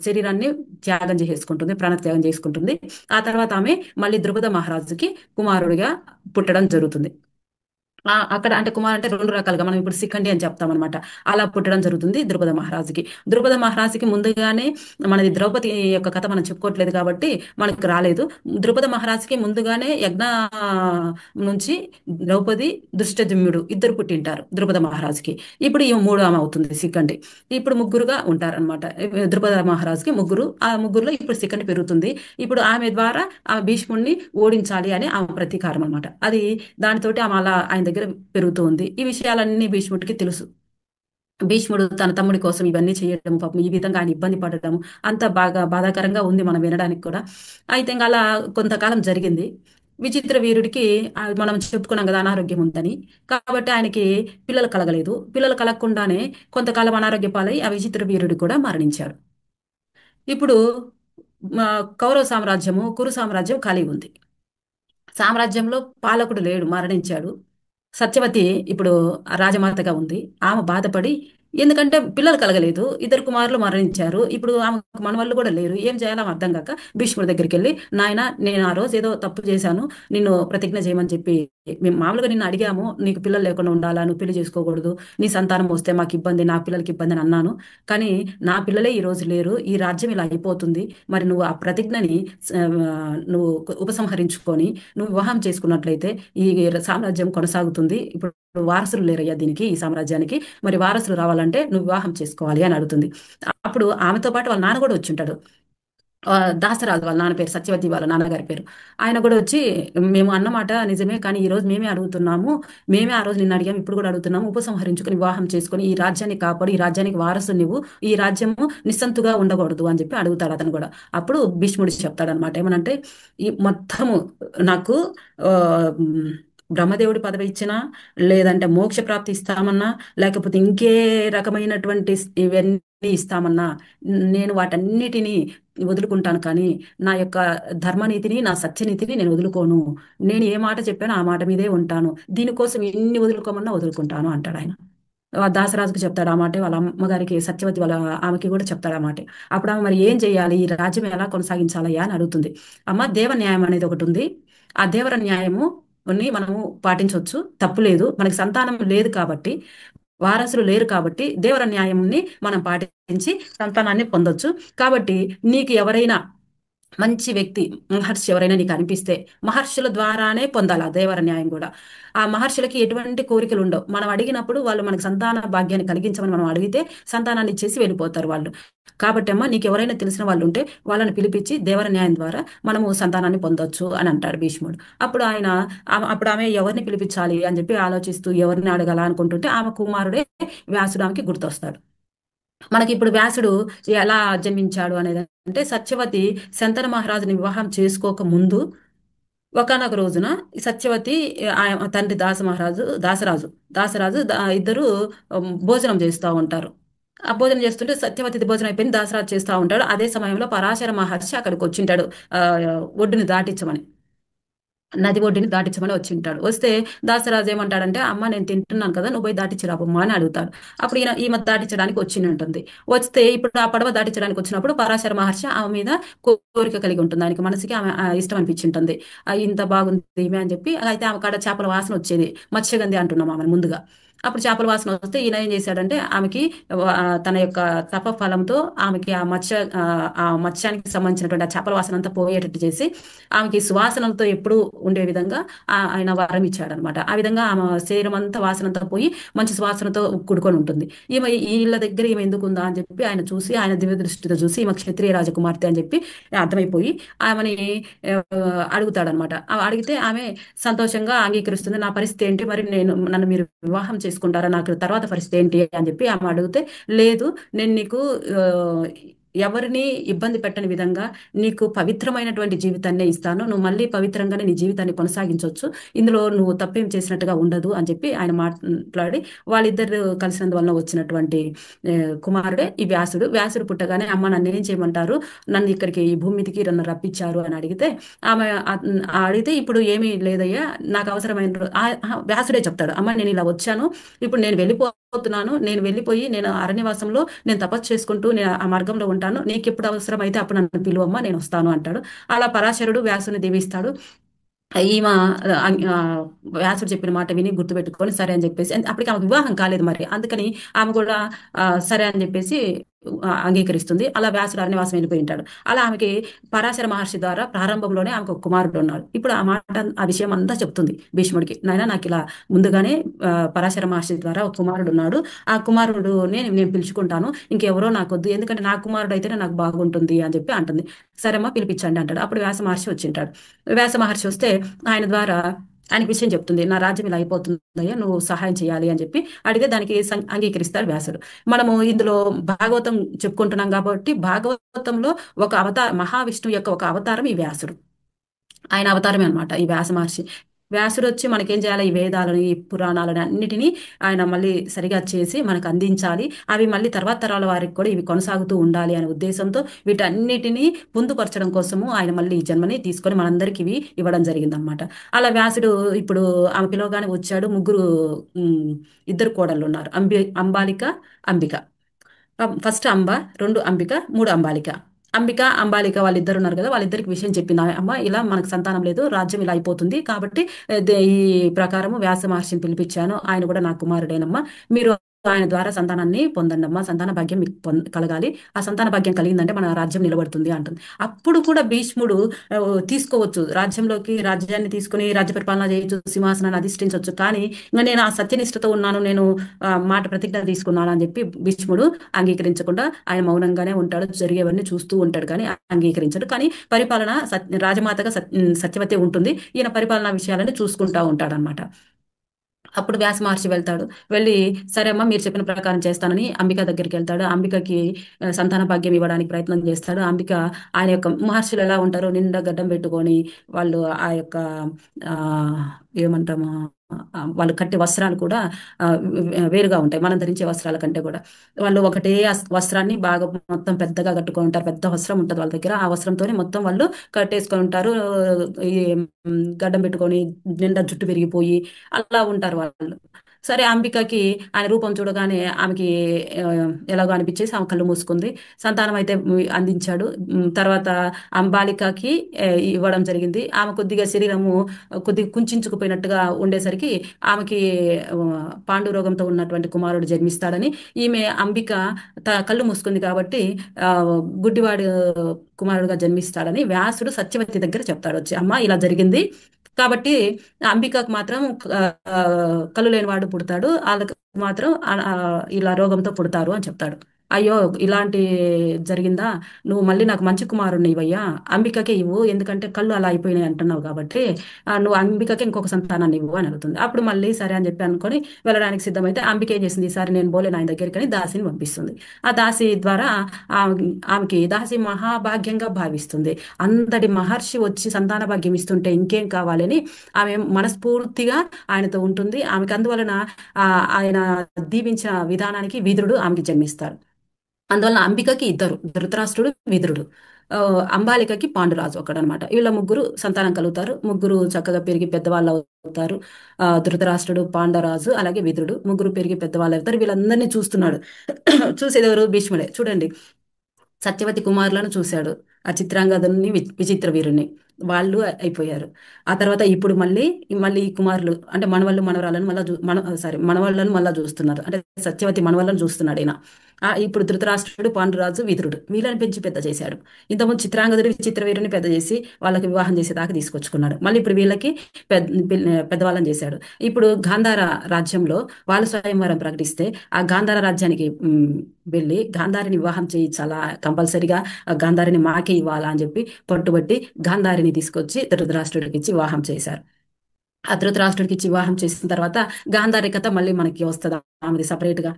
శరీరాన్ని త్యాగం చేసుకుంటుంది, ప్రాణత్యాగం చేసుకుంటుంది. ఆ తర్వాత ఆమె మళ్ళీ ద్రుపద మహారాజుకి కుమారుడిగా పుట్టడం జరుగుతుంది. అక్కడ అంటే కుమార్ అంటే రెండు రకాలుగా మనం ఇప్పుడు శిఖండి అని చెప్తాం అనమాట. అలా పుట్టడం జరుగుతుంది ద్రుపద మహారాజుకి. ద్రుపద మహారాజుకి ముందుగానే మనది ద్రౌపది యొక్క కథ మనం చెప్పుకోవట్లేదు కాబట్టి మనకు రాలేదు. ద్రుపద మహారాజుకి ముందుగానే యజ్ఞ నుంచి ద్రౌపది దుష్టజమ్యుడు ఇద్దరు పుట్టింటారు ద్రుపద మహారాజుకి. ఇప్పుడు ఈ మూడో ఆమె అవుతుంది శిఖండి. ఇప్పుడు ముగ్గురుగా ఉంటారనమాట. ద్రుపద మహారాజుకి ముగ్గురు, ఆ ముగ్గురులో ఇప్పుడు శిఖండి పెరుగుతుంది. ఇప్పుడు ఆమె ద్వారా ఆ భీష్ముడిని ఓడించాలి అని ఆమె ప్రతీకారం అనమాట. అది దానితోటి ఆమె అలా ఆయన దగ్గర పెరుగుతూ ఉంది. ఈ విషయాలన్నీ భీష్ముడికి తెలుసు. భీష్ముడు తన తమ్ముడి కోసం ఇవన్నీ చేయడం, పాపం ఈ విధంగా ఆయన ఇబ్బంది పడడం అంత బాగా బాధాకరంగా ఉంది మనం వినడానికి కూడా. అయితే ఇంకా అలా కొంతకాలం జరిగింది. విచిత్ర వీరుడికి మనం చెప్పుకున్నాం కదా అనారోగ్యం ఉందని. కాబట్టి ఆయనకి పిల్లలు కలగలేదు. పిల్లలు కలగకుండానే కొంతకాలం అనారోగ్య పాలై ఆ విచిత్ర వీరుడు కూడా మరణించాడు. ఇప్పుడు మా కౌరవ సామ్రాజ్యము, కురు సామ్రాజ్యం ఖాళీ ఉంది. సామ్రాజ్యంలో పాలకుడు లేడు, మరణించాడు. సత్యవతి ఇప్పుడు రాజమాతగా ఉంది. ఆమె బాధపడి, ఎందుకంటే పిల్లలు కలగలేదు, ఇద్దరు కుమారులు మరణించారు, ఇప్పుడు ఆమెకు మనవళ్ళు కూడా లేరు, ఏం చేయాలో ఆమె అర్థం కాక భీష్ముడి దగ్గరికి వెళ్ళి, నాయన నేను ఆ రోజు ఏదో తప్పు చేశాను, నిన్ను ప్రతిజ్ఞ చేయమని చెప్పి మేము మామూలుగా నిన్ను అడిగాము, నీకు పిల్లలు లేకుండా ఉండాలా, నువ్వు పెళ్లి చేసుకోకూడదు, నీ సంతానం వస్తే మాకు ఇబ్బంది, నా పిల్లలకి ఇబ్బంది అని అన్నాను. కానీ నా పిల్లలే ఈ రోజు లేరు, ఈ రాజ్యం ఇలా అయిపోతుంది. మరి నువ్వు ఆ ప్రతిజ్ఞని ఆ, నువ్వు ఉపసంహరించుకొని నువ్వు వివాహం చేసుకున్నట్లయితే ఈ సామ్రాజ్యం కొనసాగుతుంది. ఇప్పుడు వారసులు లేరయ్యా దీనికి, ఈ సామ్రాజ్యానికి. మరి వారసులు రావాలంటే నువ్వు వివాహం చేసుకోవాలి అని అడుగుతుంది. అప్పుడు ఆమెతో పాటు వాళ్ళ నాన్న కూడా వచ్చి ఉంటాడు. దాసరాజు వాళ్ళ నాన్న పేరు సత్యవతి, వాళ్ళ నాన్నగారి పేరు. ఆయన కూడా వచ్చి, మేము అన్నమాట నిజమే, కానీ ఈ రోజు మేమే అడుగుతున్నాము, మేమే ఆ రోజు నిన్ను అడిగాము, ఇప్పుడు కూడా అడుగుతున్నాము, ఉపసంహరించుకొని వివాహం చేసుకొని ఈ రాజ్యాన్ని కాపాడు, ఈ రాజ్యానికి వారసు నువ్వు, ఈ రాజ్యము నిస్సంతుగా ఉండకూడదు అని చెప్పి అడుగుతాడు అతను కూడా. అప్పుడు భీష్ముడు చెప్తాడనమాట, ఏమనంటే ఈ మొత్తము నాకు ఆ, ఉమ్, బ్రహ్మదేవుడి పదవి ఇచ్చినా, లేదంటే మోక్ష ప్రాప్తి ఇస్తామన్నా, లేకపోతే ఇంకే రకమైనటువంటి ఇవన్నీ ఇస్తామన్నా, నేను వాటన్నిటినీ వదులుకుంటాను, కానీ నా యొక్క ధర్మనీతిని, నా సత్యనీతిని నేను వదులుకోను. నేను ఏ మాట చెప్పానో ఆ మాట మీదే ఉంటాను. దీనికోసం ఎన్ని వదులుకోమన్నా వదులుకుంటాను అంటాడు ఆయన. దాసరాజుకు చెప్తాడు ఆ మాట, వాళ్ళ అమ్మగారికి సత్యవతి వాళ్ళ ఆమెకి కూడా చెప్తాడు ఆ మాట. అప్పుడు ఆమె మరి ఏం చేయాలి, ఈ రాజ్యం ఎలా కొనసాగించాలయ్యా అని అడుగుతుంది. అమ్మ, దేవ న్యాయం అనేది ఒకటి ఉంది. ఆ దేవర న్యాయము మనము పాటించవచ్చు, తప్పు లేదు. మనకి సంతానం లేదు కాబట్టి, వారసులు లేరు కాబట్టి దేవర న్యాయంని మనం పాటించి సంతానాన్ని పొందొచ్చు. కాబట్టి నీకు ఎవరైనా మంచి వ్యక్తి, మహర్షి ఎవరైనా నీకు అనిపిస్తే, మహర్షుల ద్వారానే పొందాలి ఆ దేవర న్యాయం కూడా. ఆ మహర్షులకి ఎటువంటి కోరికలు ఉండవు. మనం అడిగినప్పుడు వాళ్ళు మనకు సంతాన భాగ్యాన్ని కలిగించమని మనం అడిగితే సంతానాన్ని ఇచ్చేసి వెళ్ళిపోతారు వాళ్ళు. కాబట్టి అమ్మ, నీకు ఎవరైనా తెలిసిన వాళ్ళు ఉంటే వాళ్ళని పిలిపించి దేవర న్యాయం ద్వారా మనము సంతానాన్ని పొందొచ్చు అని అంటాడు భీష్ముడు. అప్పుడు అప్పుడు ఆమె ఎవరిని పిలిపించాలి అని చెప్పి ఆలోచిస్తూ ఎవరిని అడగాల అనుకుంటుంటే ఆమె కుమారుడే వ్యాసుడు ఆమెకి గుర్తొస్తాడు. మనకి ఇప్పుడు వ్యాసుడు ఎలా జన్మించాడు అనేది అంటే, సత్యవతి శంతన మహారాజుని వివాహం చేసుకోక ముందు ఒకానొక రోజున ఈ సత్యవతి, తండ్రి దాసరాజు ఇద్దరు భోజనం చేస్తూ ఉంటారు. ఆ భోజనం చేస్తుంటే సత్యవతి భోజనం అయిపోయింది, దాసరాజు చేస్తూ ఉంటాడు. అదే సమయంలో పరాశర మహర్షి అక్కడికి వచ్చింటాడు, ఆ ఒడ్డుని దాటించమని, నది ఒడ్డుని దాటించమని వచ్చి ఉంటాడు. వస్తే దాసరాజు ఏమంటాడంటే, అమ్మ నేను తింటున్నాను కదా, నువ్వు పోయి దాటించిరాబమ్మా అని అడుగుతాడు. అప్పుడు ఈమె దాటించడానికి వచ్చి ఉంటుంది. వస్తే ఇప్పుడు ఆ పడవ దాటించడానికి వచ్చినప్పుడు పరాశర మహర్షి ఆమె మీద కోరిక కలిగి ఉంటుంది. ఆయనకి మనసుకి ఆమె ఇష్టం అనిపించి ఉంటుంది. ఇంత బాగుంది ఈమె అని చెప్పి. అయితే ఆమె కాడ చేపల వాసన వచ్చేది, మత్స్యగంధి అంటున్నాం ఆమె ముందుగా. అప్పుడు చేపల వాసన వస్తే ఈయన ఏం చేశాడంటే, ఆమెకి తన యొక్క తప ఫలంతో ఆమెకి ఆ మత్స్యానికి సంబంధించినటువంటి ఆ చేపల వాసన అంతా పోయేటట్టు చేసి ఆమెకి సువాసనలతో ఎప్పుడు ఉండే విధంగా ఆయన వరం ఇచ్చాడనమాట. ఆ విధంగా ఆమె శరీరం అంతా వాసన అంతా పోయి మంచి సువాసనతో కూడుకొని ఉంటుంది. ఈమె వీళ్ళ దగ్గర ఈమె ఎందుకు ఉందా అని చెప్పి ఆయన చూసి, ఆయన దివ్య దృష్టితో చూసి ఈమె క్షత్రియ రాజకుమార్తె అని చెప్పి అర్థమైపోయి ఆమెని అడుగుతాడనమాట. అడిగితే ఆమె సంతోషంగా అంగీకరిస్తుంది. నా పరిస్థితి ఏంటి, మరి నన్ను మీరు వివాహం చేసుకుంటారా, నాకు తర్వాత పరిస్థితి ఏంటి అని చెప్పి ఆమె అడిగితే, లేదు నేను నీకు ఎవరిని ఇబ్బంది పెట్టని విధంగా నీకు పవిత్రమైనటువంటి జీవితాన్నే ఇస్తాను. నువ్వు మళ్ళీ పవిత్రంగానే నీ జీవితాన్ని కొనసాగించవచ్చు. ఇందులో నువ్వు తప్పేం చేసినట్టుగా ఉండదు అని చెప్పి ఆయన మాట్లాడి వాళ్ళిద్దరు కలిసినందువలన వచ్చినటువంటి ఆ, కుమారుడే ఈ వ్యాసుడు. వ్యాసుడు పుట్టగానే అమ్మ నన్ను ఏం చేయమంటారు, నన్ను ఇక్కడికి ఈ భూమి మీదకి నన్ను రప్పించారు అని అడిగితే ఆమె అడిగితే ఇప్పుడు ఏమీ లేదయ్యా, నాకు అవసరమైన వ్యాసుడే చెప్తాడు, అమ్మ నేను ఇలా వచ్చాను, ఇప్పుడు నేను వెళ్ళిపోతున్నాను, నేను వెళ్ళిపోయి నేను అరణ్యవాసంలో నేను తపస్సు చేసుకుంటూ నేను ఆ మార్గంలో ఉంటాను, నీకు ఎప్పుడు అవసరం అయితే అప్పుడు నన్ను పిలువమ్మా నేను వస్తాను అంటాడు. అలా పరాశరుడు వ్యాసుని దీవిస్తాడు. ఈమె ఆ, ఆ, వ్యాసుడు చెప్పిన మాట విని గుర్తుపెట్టుకొని సరే అని చెప్పేసి అప్పటికి ఆమెకు వివాహం కాలేదు మరి, అందుకని ఆమె కూడా సరే అని చెప్పేసి అంగీకరిస్తుంది. అలా వ్యాసుడు అరణ్యవాసం వెళ్ళిపోయి ఉంటాడు. అలా ఆమెకి పరాశర మహర్షి ద్వారా ప్రారంభంలోనే ఆమెకు ఒక కుమారుడు ఉన్నాడు. ఇప్పుడు ఆ మాట ఆ విషయం అంతా చెప్తుంది భీష్ముడికి, నాయన నాకు ఇలా ముందుగానే పరాశర మహర్షి ద్వారా ఒక కుమారుడు ఉన్నాడు, ఆ కుమారుడు నేను పిలుచుకుంటాను, ఇంకెవరో నాకొద్దు, ఎందుకంటే నా కుమారుడు అయితేనే నాకు బాగుంటుంది అని చెప్పి అంటుంది. సరేమ్మా పిలిపించండి అంటాడు. అప్పుడు వ్యాస మహర్షి వచ్చింటాడు. వ్యాస మహర్షి వస్తే ఆయన ద్వారా ఆయనకి విషయం చెప్తుంది, నా రాజ్యం ఇలా అయిపోతుందయ్యా, నువ్వు సహాయం చేయాలి అని చెప్పి అడిగితే దానికి అంగీకరిస్తాడు వ్యాసుడు. మనము ఇందులో భాగవతం చెప్పుకుంటున్నాం కాబట్టి భాగవతంలో ఒక మహావిష్ణువు యొక్క ఒక అవతారం ఈ వ్యాసుడు. ఆయన అవతారమే అనమాట ఈ వ్యాస మహర్షి. వ్యాసుడు వచ్చి మనకేం చేయాలి, ఈ వేదాలని ఈ పురాణాలని అన్నిటినీ ఆయన మళ్ళీ సరిగా చేసి మనకు అందించాలి, అవి మళ్ళీ తర్వాత తరాల వారికి కూడా ఇవి కొనసాగుతూ ఉండాలి అనే ఉద్దేశంతో వీటన్నిటినీ పొందుపరచడం కోసము ఆయన మళ్ళీ ఈ జన్మని తీసుకొని మనందరికి ఇవి ఇవ్వడం జరిగిందనమాట. అలా వ్యాసుడు ఇప్పుడు ఆమె పిలవగానే వచ్చాడు. ముగ్గురు ఉమ్, ఇద్దరు కోడళ్ళు ఉన్నారు, అంబాలిక, అంబిక. ఫస్ట్ అంబ, రెండు అంబిక, మూడు అంబాలిక. అంబిక అంబాలిక వాళ్ళిద్దరు ఉన్నారు కదా, వాళ్ళిద్దరికి విషయం చెప్పింది, అమ్మ ఇలా మనకు సంతానం లేదు, రాజ్యం ఇలా అయిపోతుంది కాబట్టి ఈ ప్రకారము వ్యాస మహర్షిని పిలిపించాను, ఆయన కూడా నా కుమారుడేనమ్మా, మీరు ఆయన ద్వారా సంతానాన్ని పొందండి అమ్మా, సంతాన భాగ్యం మీకు కలగాలి, ఆ సంతాన భాగ్యం కలిగిందంటే మన రాజ్యం నిలబడుతుంది అంటుంది. అప్పుడు కూడా భీష్ముడు ఆ, తీసుకోవచ్చు రాజ్యంలోకి, రాజ్యాన్ని తీసుకుని రాజ్య పరిపాలన చేయొచ్చు, సింహాసనాన్ని అధిష్ఠించవచ్చు, కానీ ఇంకా నేను ఆ సత్యనిష్టతో ఉన్నాను, నేను మాట ప్రతిజ్ఞ తీసుకున్నాను అని చెప్పి భీష్ముడు అంగీకరించకుండా ఆయన మౌనంగానే ఉంటాడు, జరిగేవన్నీ చూస్తూ ఉంటాడు కానీ అంగీకరించడు. కానీ పరిపాలన రాజమాతగా సత్యవతి ఉంటుంది, ఈయన పరిపాలనా విషయాలని చూసుకుంటా ఉంటాడు అనమాట. అప్పుడు వ్యాస మహర్షి వెళ్తాడు. వెళ్ళి సరే అమ్మా మీరు చెప్పిన ప్రకారం చేస్తానని అంబిక దగ్గరికి వెళ్తాడు. అంబికకి సంతాన భాగ్యం ఇవ్వడానికి ప్రయత్నం చేస్తాడు. అంబిక ఆయన యొక్క మహర్షులు ఎలా ఉంటారో నిండా గడ్డం పెట్టుకొని వాళ్ళు ఆ యొక్క ఆ ఏమంటాము వాళ్ళు కట్టే వస్త్రాలు కూడా వేరుగా ఉంటాయి మనం ధరించే వస్త్రాల కంటే కూడా. వాళ్ళు ఒకటే వస్త్రాన్ని బాగా మొత్తం పెద్దగా కట్టుకొని ఉంటారు, పెద్ద వస్త్రం ఉంటుంది వాళ్ళ దగ్గర, ఆ వస్త్రంతోనే మొత్తం వాళ్ళు కట్టేసుకొని ఉంటారు. ఈ గడ్డం పెట్టుకొని నిండా జుట్టు విరిగిపోయి అలా ఉంటారు వాళ్ళు. సరే అంబికకి ఆయన రూపం చూడగానే ఆమెకి ఆ, ఎలాగో అనిపించేసి ఆమె కళ్ళు మూసుకుంది. సంతానం అయితే అందించాడు. తర్వాత అంబాలికకి ఇవ్వడం జరిగింది. ఆమె కొద్దిగా శరీరము కొద్దిగా కుంచుకుపోయినట్టుగా ఉండేసరికి ఆమెకి ఆ, పాండురోగంతో ఉన్నటువంటి కుమారుడు జన్మిస్తాడని, ఈమె అంబిక కళ్ళు మూసుకుంది కాబట్టి ఆ, గుడ్డివాడు కుమారుడుగా జన్మిస్తాడని వ్యాసుడు సత్యవతి దగ్గర చెప్తాడు వచ్చి, అమ్మ ఇలా జరిగింది కాబట్టి అంబికకు మాత్రం ఆ, కళ్ళు లేనివాడు పుడతాడు, వాళ్ళకి మాత్రం ఇలా రోగంతో పుడతారు అని చెప్తాడు. అయ్యో ఇలాంటి జరిగిందా, నువ్వు మళ్ళీ నాకు మంచి కుమారుణ్ణి ఇవ్వయ్యా, అంబికకే ఇవ్వు, ఎందుకంటే కళ్ళు అలా అయిపోయినాయి అంటున్నావు కాబట్టి నువ్వు అంబికకే ఇంకొక సంతానాన్ని ఇవ్వు అని అడుగుతుంది. అప్పుడు మళ్ళీ సరే అని చెప్పి అనుకొని వెళ్ళడానికి సిద్ధమైతే అంబిక ఏం చేసింది, ఈసారి నేను పోలేను ఆయన దగ్గరికి అని దాసిని పంపిస్తుంది. ఆ దాసి ద్వారా ఆమెకి దాసి మహాభాగ్యంగా భావిస్తుంది. అంతటి మహర్షి వచ్చి సంతాన భాగ్యం ఇస్తుంటే ఇంకేం కావాలని ఆమె మనస్ఫూర్తిగా ఆయనతో ఉంటుంది. ఆమెకు అందువలన ఆ, ఆయన దీవించిన విధానానికి విదురుడు ఆమెకి జన్మిస్తారు. అందువలన అంబికకి ఇద్దరు, ధృతరాష్ట్రుడు, విదురుడు. ఆ, అంబాలికకి పాండురాజు ఒకడనమాట. వీళ్ళ ముగ్గురు సంతానం కలుగుతారు. ముగ్గురు చక్కగా పెరిగి పెద్దవాళ్ళు అవుతారు. ధృతరాష్ట్రుడు, పాండురాజు అలాగే విదురుడు ముగ్గురు పెరిగి పెద్దవాళ్ళు అవుతారు. వీళ్ళందరినీ చూస్తున్నాడు. చూసేదెవరు, భీష్ముడే. చూడండి, సత్యవతి కుమారులను చూశాడు, ఆ చిత్రాంగదుని, విచిత్ర వీరుని, వాళ్ళు అయిపోయారు. ఆ తర్వాత ఇప్పుడు మళ్ళీ మళ్ళీ ఈ కుమారులు అంటే మనవళ్ళు మనవరాలను మళ్ళీ సారీ మనవాళ్ళను మళ్ళీ చూస్తున్నారు, అంటే సత్యవతి మనవళ్ళను చూస్తున్నాడు ఈయన. ఇప్పుడు ధృతరాష్ట్రుడు, పాండురాజు, విదురుడు వీళ్ళని పెంచి పెద్ద చేశాడు. ఇంతకుముందు చిత్రాంగదుడు, విచిత్ర వీరుని పెద్ద చేసి వాళ్ళకి వివాహం చేసేదాకా తీసుకొచ్చుకున్నాడు. మళ్ళీ ఇప్పుడు వీళ్ళకి పెద్దవాళ్ళని చేశాడు. ఇప్పుడు గాంధార రాజ్యంలో వాళ్ళు స్వయంవరం ప్రకటిస్తే ఆ గాంధార రాజ్యానికి వెళ్ళి గాంధారిని వివాహం చేయించాలా, కంపల్సరిగా గాంధారిని మాకే ఇవ్వాలా అని చెప్పి పట్టుబట్టి గాంధారిని తీసుకొచ్చి ధృతరాష్ట్రుడికి ఇచ్చి వివాహం చేశారు. ఆ ధృతరాష్ట్రుడికి ఇచ్చి వివాహం చేసిన తర్వాత గాంధారి కథ మళ్ళీ మనకి వస్తుందా, ఆమెది సపరేట్ గా.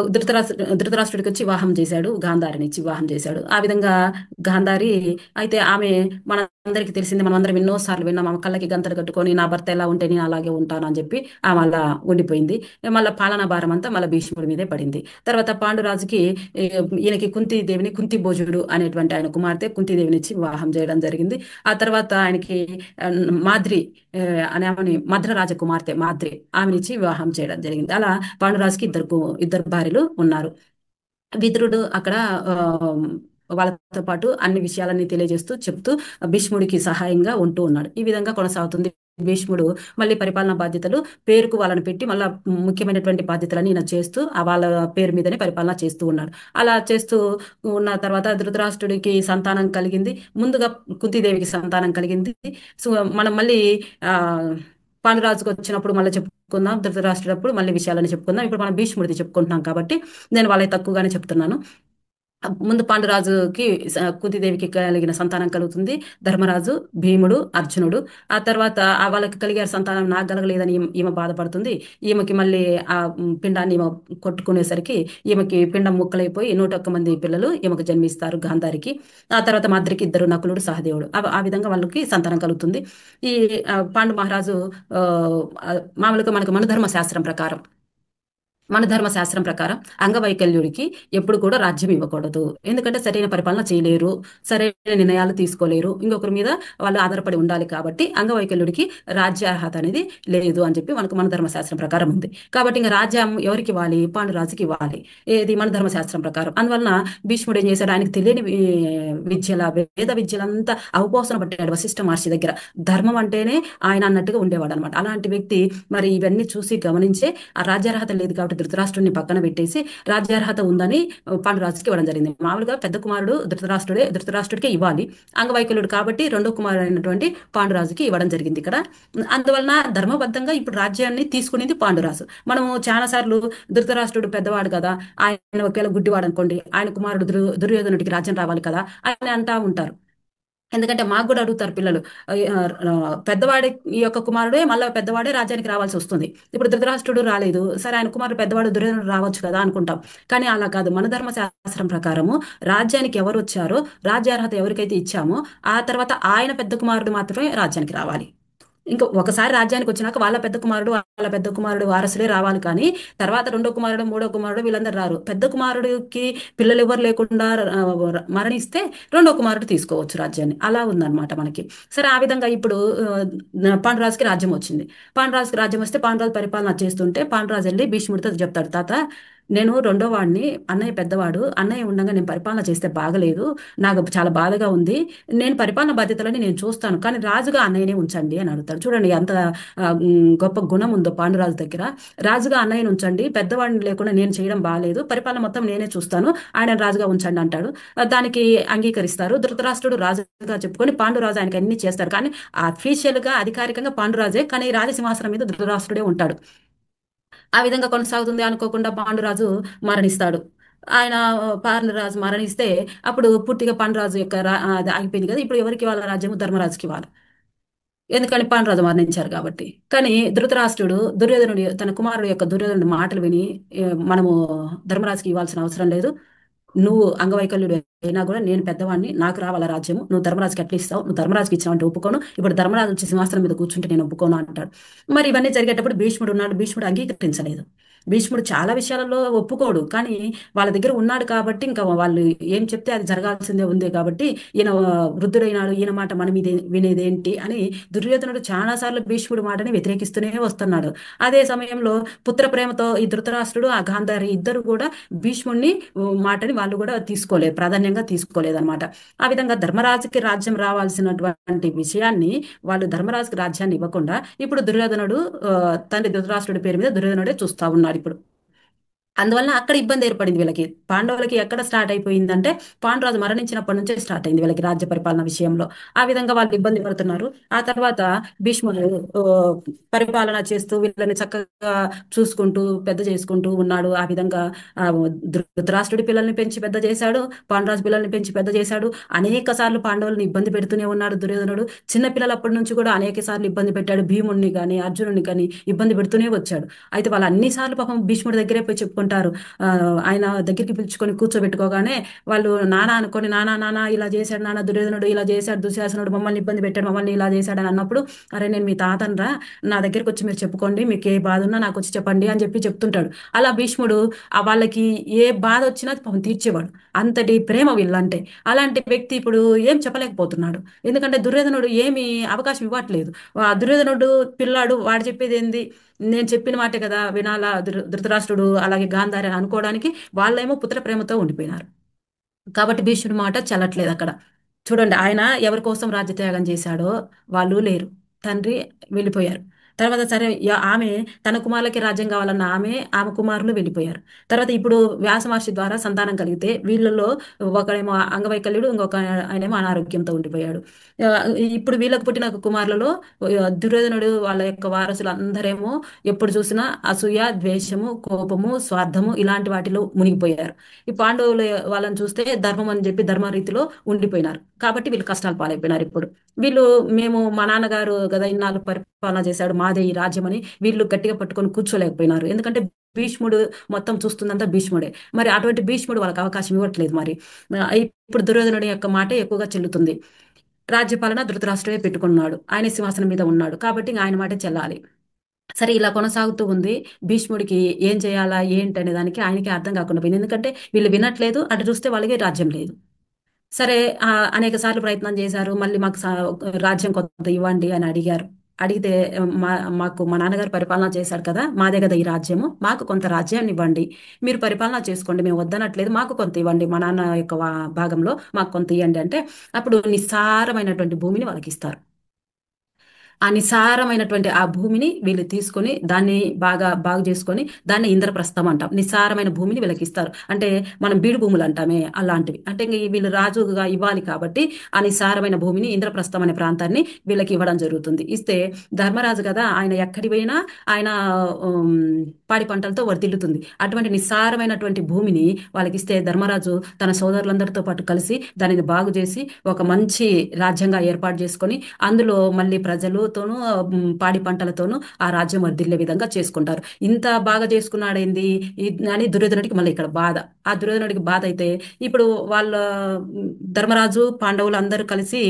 ధృతరాష్ట్రుడికి వచ్చి వివాహం చేశాడు, గాంధారిని ఇచ్చి వివాహం చేశాడు. ఆ విధంగా గాంధారి అయితే ఆమె మనందరికీ తెలిసింది, మనం అందరం ఎన్నోసార్లు విన్నాం, ఆమె కళ్ళకి గంతలు కట్టుకొని నా భర్త ఎలా ఉంటే నేను అలాగే ఉంటాను అని చెప్పి ఆమె అలా ఉండిపోయింది. మళ్ళీ పాలనా భారం అంతా మళ్ళీ భీష్ముడి మీదే పడింది. తర్వాత పాండురాజుకి ఈ- ఈయనకి కుంతీదేవిని, కుంతి భోజుడు అనేటువంటి ఆయన కుమార్తె కుంతీదేవిని ఇచ్చి వివాహం చేయడం జరిగింది. ఆ తర్వాత ఆయనకి ఆ, మాద్రి అనే ఆమెని మద్ర రాజకుమార్తె మాద్రి ఆమెనిచ్చి వివాహం చేయడం జరిగింది. అలా పాండురాజుకి ఇద్దరు భార్యలు ఉన్నారు. విదురుడు అక్కడ ఆ, వాళ్ళతో పాటు అన్ని విషయాలన్నీ తెలియజేస్తూ చెప్తూ భీష్ముడికి సహాయంగా ఉంటూ ఉన్నాడు. ఈ విధంగా కొనసాగుతుంది. భీష్ముడు మళ్ళీ పరిపాలనా బాధ్యతలు పేరుకు వాళ్ళని పెట్టి మళ్ళా ముఖ్యమైనటువంటి బాధ్యతలని ఈయన చేస్తూ వాళ్ళ పేరు మీదనే పరిపాలన చేస్తూ ఉన్నాడు. అలా చేస్తూ ఉన్న తర్వాత ధృతరాష్ట్రుడికి సంతానం కలిగింది. ముందుగా కుంతీదేవికి సంతానం కలిగింది. సో మనం మళ్ళీ ఆ పాండురాజుకు వచ్చినప్పుడు మళ్ళీ చెప్పుకుందాం, ధృతరాష్ట్రుడప్పుడు మళ్ళీ విషయాలని చెప్పుకుందాం. ఇప్పుడు మనం భీష్ముడిది చెప్పుకుంటున్నాం కాబట్టి నేను వాళ్ళకి తక్కువగానే చెప్తున్నాను. ముందు పాండురాజుకి కుంతిదేవికి కలిగిన సంతానం కలుగుతుంది. ధర్మరాజు, భీముడు, అర్జునుడు. ఆ తర్వాత వాళ్ళకి కలిగే సంతానం నాకు కలగలేదని ఈమె బాధపడుతుంది. ఈమెకి మళ్ళీ ఆ పిండాన్ని ఈమె కొట్టుకునేసరికి ఈమెకి పిండం ముక్కలైపోయి 101 మంది పిల్లలు ఈమెకు జన్మిస్తారు గాంధారికి. ఆ తర్వాత మా ఇద్దరికి ఇద్దరు, నకులుడు, సహదేవుడు. ఆ విధంగా వాళ్ళకి సంతానం కలుగుతుంది. ఈ పాండు మహారాజు ఆ, ఆ, మామూలుగా మనకు మనుధర్మ శాస్త్రం ప్రకారం, మన ధర్మశాస్త్రం ప్రకారం అంగవైకల్యుడికి ఎప్పుడు కూడా రాజ్యం ఇవ్వకూడదు. ఎందుకంటే సరైన పరిపాలన చేయలేరు, సరైన నిర్ణయాలు తీసుకోలేరు, ఇంకొకరి మీద వాళ్ళు ఆధారపడి ఉండాలి. కాబట్టి అంగవైకల్యుడికి రాజ్యార్హత అనేది లేదు అని చెప్పి మనకు మన ధర్మశాస్త్రం ప్రకారం ఉంది. కాబట్టి ఇంకా రాజ్యం ఎవరికి ఇవ్వాలి? పాండురాజుకి ఇవ్వాలి. ఏది మన ధర్మశాస్త్రం ప్రకారం. అందువలన భీష్ముడు ఏం చేశాడు? ఆయనకు తెలియని వేద విద్యలంతా అవపోసన పట్టాడు వశిష్ఠ మహర్షి దగ్గర. ధర్మం అంటేనే ఆయన అన్నట్టుగా ఉండేవాడు అనమాట. అలాంటి వ్యక్తి మరి ఇవన్నీ చూసి గమనించే ఆ రాజ్యార్హత లేదు కాబట్టి ధృతరాష్ట్రుడిని పక్కన పెట్టేసి రాజ్యార్హత ఉందని పాండురాజుకి ఇవ్వడం జరిగింది. మామూలుగా పెద్ద కుమారుడు ధృతరాష్ట్రుడికే ఇవ్వాలి. అంగవైకల్యుడు కాబట్టి రెండో కుమారుడు అయినటువంటి పాండురాజుకి ఇవ్వడం జరిగింది ఇక్కడ. అందువలన ధర్మబద్ధంగా ఇప్పుడు రాజ్యాన్ని తీసుకునేది పాండురాజు. మనము చాలా సార్లు ధృతరాష్ట్రుడు పెద్దవాడు కదా, ఆయన ఒకవేళ గుడ్డివాడు అనుకోండి, ఆయన కుమారుడు దుర్యోధనుడికి రాజ్యం రావాలి కదా అని అంటా ఉంటారు. ఎందుకంటే మాకు కూడా అడుగుతారు పిల్లలు, పెద్దవాడి ఈ యొక్క కుమారుడే మళ్ళీ పెద్దవాడే రాజ్యానికి రావాల్సి వస్తుంది. ఇప్పుడు ధృతరాష్ట్రుడు రాలేదు, సరే ఆయన కుమారుడు పెద్దవాడు దుర్యోధనుడు రావచ్చు కదా అనుకుంటాం. కానీ అలా కాదు. మన ధర్మ శాస్త్రం ప్రకారము రాజ్యానికి ఎవరు వచ్చారో, రాజ్యార్హత ఎవరికైతే ఇచ్చామో ఆ తర్వాత ఆయన పెద్ద కుమారుడు మాత్రమే రాజ్యానికి రావాలి. ఇంకా ఒకసారి రాజ్యానికి వచ్చినాక వాళ్ళ పెద్ద కుమారుడు వారసులే రావాలి. కానీ తర్వాత రెండో కుమారుడు, మూడో కుమారుడు వీళ్ళందరూ రారు. పెద్ద కుమారుడికి పిల్లలు ఎవరు లేకుండా మరణిస్తే రెండో కుమారుడు తీసుకోవచ్చు రాజ్యాన్ని. అలా ఉందన్నమాట మనకి. సరే, ఆ విధంగా ఇప్పుడు పాండురాజుకి రాజ్యం వచ్చింది. పాండురాజుకి రాజ్యం వస్తే పాండురాజు పరిపాలన చేస్తుంటే పాండురాజు వెళ్ళి భీష్ముడితో చెప్తాడు, తాత నేను రెండో వాడిని, అన్నయ్య పెద్దవాడు, అన్నయ్య ఉండగా నేను పరిపాలన చేస్తే బాగలేదు, నాకు చాలా బాధగా ఉంది, నేను పరిపాలన బాధ్యతలని నేను చూస్తాను, కానీ రాజుగా అన్నయ్యనే ఉంచండి అని అడుగుతాడు. చూడండి ఎంత గొప్ప గుణం ఉందో పాండురాజు దగ్గర. రాజుగా అన్నయ్యను ఉంచండి, పెద్దవాడిని లేకుండా నేను చేయడం బాగాలేదు, పరిపాలన మొత్తం నేనే చూస్తాను, ఆయన రాజుగా ఉంచండి అంటాడు. దానికి అంగీకరిస్తారు. ధృతరాష్ట్రుడు రాజుగా చెప్పుకొని పాండురాజు ఆయనకి అన్ని చేస్తారు. కానీ అఫీషియల్ గా అధికారికంగా పాండురాజే, కానీ రాజసింహాసనం మీద ధృతరాష్ట్రుడే ఉంటాడు. ఆ విధంగా కొనసాగుతుంది. అనుకోకుండా పాండురాజు మరణిస్తాడు. ఆయన పాండురాజు మరణిస్తే అప్పుడు పూర్తిగా పాండురాజు యొక్క అది ఆగిపోయింది కదా. ఇప్పుడు ఎవరికి వాళ్ళ రాజ్యము? ధర్మరాజుకి వాళ్ళు. ఎందుకని? పాండురాజు మరణించారు కాబట్టి. కానీ ధృతరాష్ట్రుడు తన కుమారుడు యొక్క దుర్యోధనుడి మాటలు విని, మనము ధర్మరాజుకి ఇవ్వాల్సిన అవసరం లేదు, నువ్వు అంగవైకల్యుడు అయినా కూడా నేను పెద్దవాడిని, నాకు రావాల రాజ్యము, నువ్వు ధర్మరాజుకి ఎట్లా ఇస్తావు? నువ్వు ధర్మరాజుకి ఇచ్చినావంటే ఒప్పుకోను, ఇప్పుడు ధర్మరాజు వచ్చి సింహాసనం మీద కూర్చుంటే నేను ఒప్పుకోను అంటాడు. మరి ఇవన్నీ జరిగేటప్పుడు భీష్ముడు ఉన్నాడు. భీష్ముడు అంగీకరించలేదు. భీష్ముడు చాలా విషయాలలో ఒప్పుకోడు, కానీ వాళ్ళ దగ్గర ఉన్నాడు కాబట్టి ఇంకా వాళ్ళు ఏం చెప్తే అది జరగాల్సిందే ఉంది కాబట్టి ఈయన వృద్ధుడైనాడు, ఈయన మాట మనం ఇది వినేదేంటి అని దుర్యోధనుడు చాలాసార్లు భీష్ముడి మాటని వ్యతిరేకిస్తూనే వస్తున్నాడు. అదే సమయంలో పుత్ర ప్రేమతో ఈ ధృతరాష్ట్రుడు, ఆ గాంధారి ఇద్దరు కూడా భీష్ముడిని మాటని వాళ్ళు కూడా తీసుకోలేదు, ప్రాధాన్యంగా తీసుకోలేదు అనమాట. ఆ విధంగా ధర్మరాజుకి రాజ్యం రావాల్సినటువంటి విషయాన్ని వాళ్ళు ధర్మరాజుకి రాజ్యాన్ని ఇవ్వకుండా ఇప్పుడు దుర్యోధనుడు తండ్రి ధృతరాష్ట్రుడి పేరు మీద దుర్యోధనుడే చూస్తా ఉన్నాడు ఇప్పుడు. అందువలన అక్కడ ఇబ్బంది ఏర్పడింది వీళ్ళకి. పాండవులకి ఎక్కడ స్టార్ట్ అయిపోయిందంటే పాండురాజు మరణించినప్పటి నుంచే స్టార్ట్ అయింది వీళ్ళకి రాజ్య పరిపాలన విషయంలో. ఆ విధంగా వాళ్ళు ఇబ్బంది పడుతున్నారు. ఆ తర్వాత భీష్ముడు ఆ, పరిపాలన చేస్తూ వీళ్ళని చక్కగా చూసుకుంటూ పెద్ద చేసుకుంటూ ఉన్నాడు. ఆ విధంగా ఆ, ధృతరాష్ట్రుడి పిల్లల్ని పెంచి పెద్ద చేశాడు, పాండురాజు పిల్లల్ని పెంచి పెద్ద చేశాడు. అనేక సార్లు పాండవులను ఇబ్బంది పెడుతూనే ఉన్నాడు దుర్యోధనుడు. చిన్న పిల్లలప్పటి నుంచి కూడా అనేక సార్లు ఇబ్బంది పెట్టాడు. భీముడిని కానీ అర్జునుడిని కానీ ఇబ్బంది పెడుతూనే వచ్చాడు. అయితే వాళ్ళు అన్ని సార్లు పాపం భీష్ముడి దగ్గరే పోయి చెప్పుకొని చెప్పుకుంటారు. ఆయన దగ్గరికి పిలుచుకొని కూర్చోబెట్టుకోగానే వాళ్ళు నాన్న అనుకొని, నాన్న నాన్న ఇలా చేశాడు, నాన్న దుర్యోధనుడు ఇలా చేశాడు, దుశ్శాసనుడు మమ్మల్ని ఇబ్బంది పెట్టాడు, మమ్మల్ని ఇలా చేశాడు అని అన్నప్పుడు, అరే నేను మీ తాతనరా, నా దగ్గరికి వచ్చి మీరు చెప్పుకోండి, మీకు ఏ బాధ ఉన్నా నాకు వచ్చి చెప్పండి అని చెప్పి చెప్తుంటాడు. అలా భీష్ముడు వాళ్ళకి ఏ బాధ వచ్చినా పాపం తీర్చేవాడు. అంతటి ప్రేమ వీళ్ళంటే. అలాంటి వ్యక్తి ఇప్పుడు ఏం చెప్పలేకపోతున్నాడు. ఎందుకంటే దుర్యోధనుడు ఏమి అవకాశం ఇవ్వట్లేదు. దుర్యోధనుడు పిల్లాడు, వాడు చెప్పేది ఏంది, నేను చెప్పిన మాటే కదా వినాలా, ధృతరాష్ట్రుడు అలాగే గాంధారి అని అనుకోవడానికి వాళ్ళేమో పుత్ర ప్రేమతో ఉండిపోయినారు. కాబట్టి భీష్ముడి మాట చెల్లట్లేదు అక్కడ. చూడండి, ఆయన ఎవరి కోసం రాజ్యత్యాగం చేశాడో వాళ్ళు లేరు. తండ్రి వెళ్ళిపోయారు. తర్వాత సరే ఆమె తన కుమారులకి రాజ్యం కావాలన్న ఆమె కుమారులు వెళ్ళిపోయారు. తర్వాత ఇప్పుడు వ్యాస మహర్షి ద్వారా సంతానం కలిగితే వీళ్ళలో ఒకడేమో అంగవైకల్యుడు, ఇంకొక ఆయనేమో అనారోగ్యంతో ఉండిపోయాడు. ఆ, ఇప్పుడు వీళ్ళకు పుట్టిన కుమారులలో దుర్యోధనుడు వాళ్ళ యొక్క వారసులు అందరేమో ఎప్పుడు చూసినా అసూయ, ద్వేషము, కోపము, స్వార్థము ఇలాంటి వాటిలో మునిగిపోయారు. ఈ పాండవులు వాళ్ళని చూస్తే ధర్మం అని చెప్పి ధర్మ రీతిలో ఉండిపోయినారు. కాబట్టి వీళ్ళు కష్టాలు పాలైపోయినారు. ఇప్పుడు వీళ్ళు, మేము మా నాన్నగారు కదా ఇన్నాళ్ళు పరిపాలన చేశాడు, మాదే ఈ రాజ్యం అని వీళ్ళు గట్టిగా పట్టుకొని కూర్చోలేకపోయినారు. ఎందుకంటే భీష్ముడు మొత్తం చూస్తుందంతా భీష్ముడే. మరి అటువంటి భీష్ముడు వాళ్ళకి అవకాశం ఇవ్వట్లేదు. మరి ఇప్పుడు దుర్యోధనుడి యొక్క మాట ఎక్కువగా చెల్లుతుంది. రాజ్యపాలన ధృతరాష్ట్రమే పెట్టుకున్నాడు, ఆయన సింహాసనం మీద ఉన్నాడు కాబట్టి ఇంక ఆయన మాటే చెల్లాలి. సరే ఇలా కొనసాగుతూ ఉంది. భీష్ముడికి ఏం చేయాలా ఏంటి అనే దానికి ఆయనకి అర్థం కాకుండా పోయింది. ఎందుకంటే వీళ్ళు వినట్లేదు, అటు చూస్తే వాళ్ళకి రాజ్యం లేదు. సరే అనేక సార్లు ప్రయత్నం చేశారు. మళ్ళీ మాకు రాజ్యం కొంత ఇవ్వండి అని అడిగారు. అడిగితే మా మాకు మా నాన్నగారు పరిపాలన చేశారు కదా, మాదే కదా ఈ రాజ్యము, మాకు కొంత రాజ్యాన్ని ఇవ్వండి, మీరు పరిపాలన చేసుకోండి, మేము వద్దనట్లేదు, మాకు కొంత ఇవ్వండి, మా నాన్న యొక్క భాగంలో మాకు కొంత ఇవ్వండి అంటే అప్పుడు నిస్సారమైనటువంటి భూమిని వాళ్ళకి ఇస్తారు. ఆ నిస్సారమైనటువంటి ఆ భూమిని వీళ్ళు తీసుకొని దాన్ని బాగు చేసుకొని దాన్ని ఇంద్రప్రస్థం అంటాం. నిస్సారమైన భూమిని వీళ్ళకి ఇస్తారు. అంటే మనం బీడు భూములు అంటామే అలాంటివి. అంటే ఇంక వీళ్ళు రాజుగా ఇవ్వాలి కాబట్టి ఆ నిస్సారమైన భూమిని ఇంద్రప్రస్థం అనే ప్రాంతాన్ని వీళ్ళకి ఇవ్వడం జరుగుతుంది. ఇస్తే ధర్మరాజు కదా, ఆయన ఎక్కడి పోయినా ఆయన ఉమ్, పాడి పంటలతో వర్ధిల్లుతుంది. అటువంటి నిస్సారమైనటువంటి భూమిని వాళ్ళకి ఇస్తే ధర్మరాజు తన సోదరులందరితో పాటు కలిసి దానిని బాగు చేసి ఒక మంచి రాజ్యంగా ఏర్పాటు చేసుకొని అందులో మళ్ళీ ప్రజలతోనూ పాడి పంటలతోనూ ఆ రాజ్యం వర్ధిల్లే విధంగా చేసుకుంటారు. ఇంత బాగా చేసుకున్నాడేంది అని దుర్యోధనుడికి మళ్ళీ ఇక్కడ బాధ. ఆ దుర్యోధనుడికి బాధ అయితే ఇప్పుడు వాళ్ళ ధర్మరాజు పాండవులు అందరూ కలిసి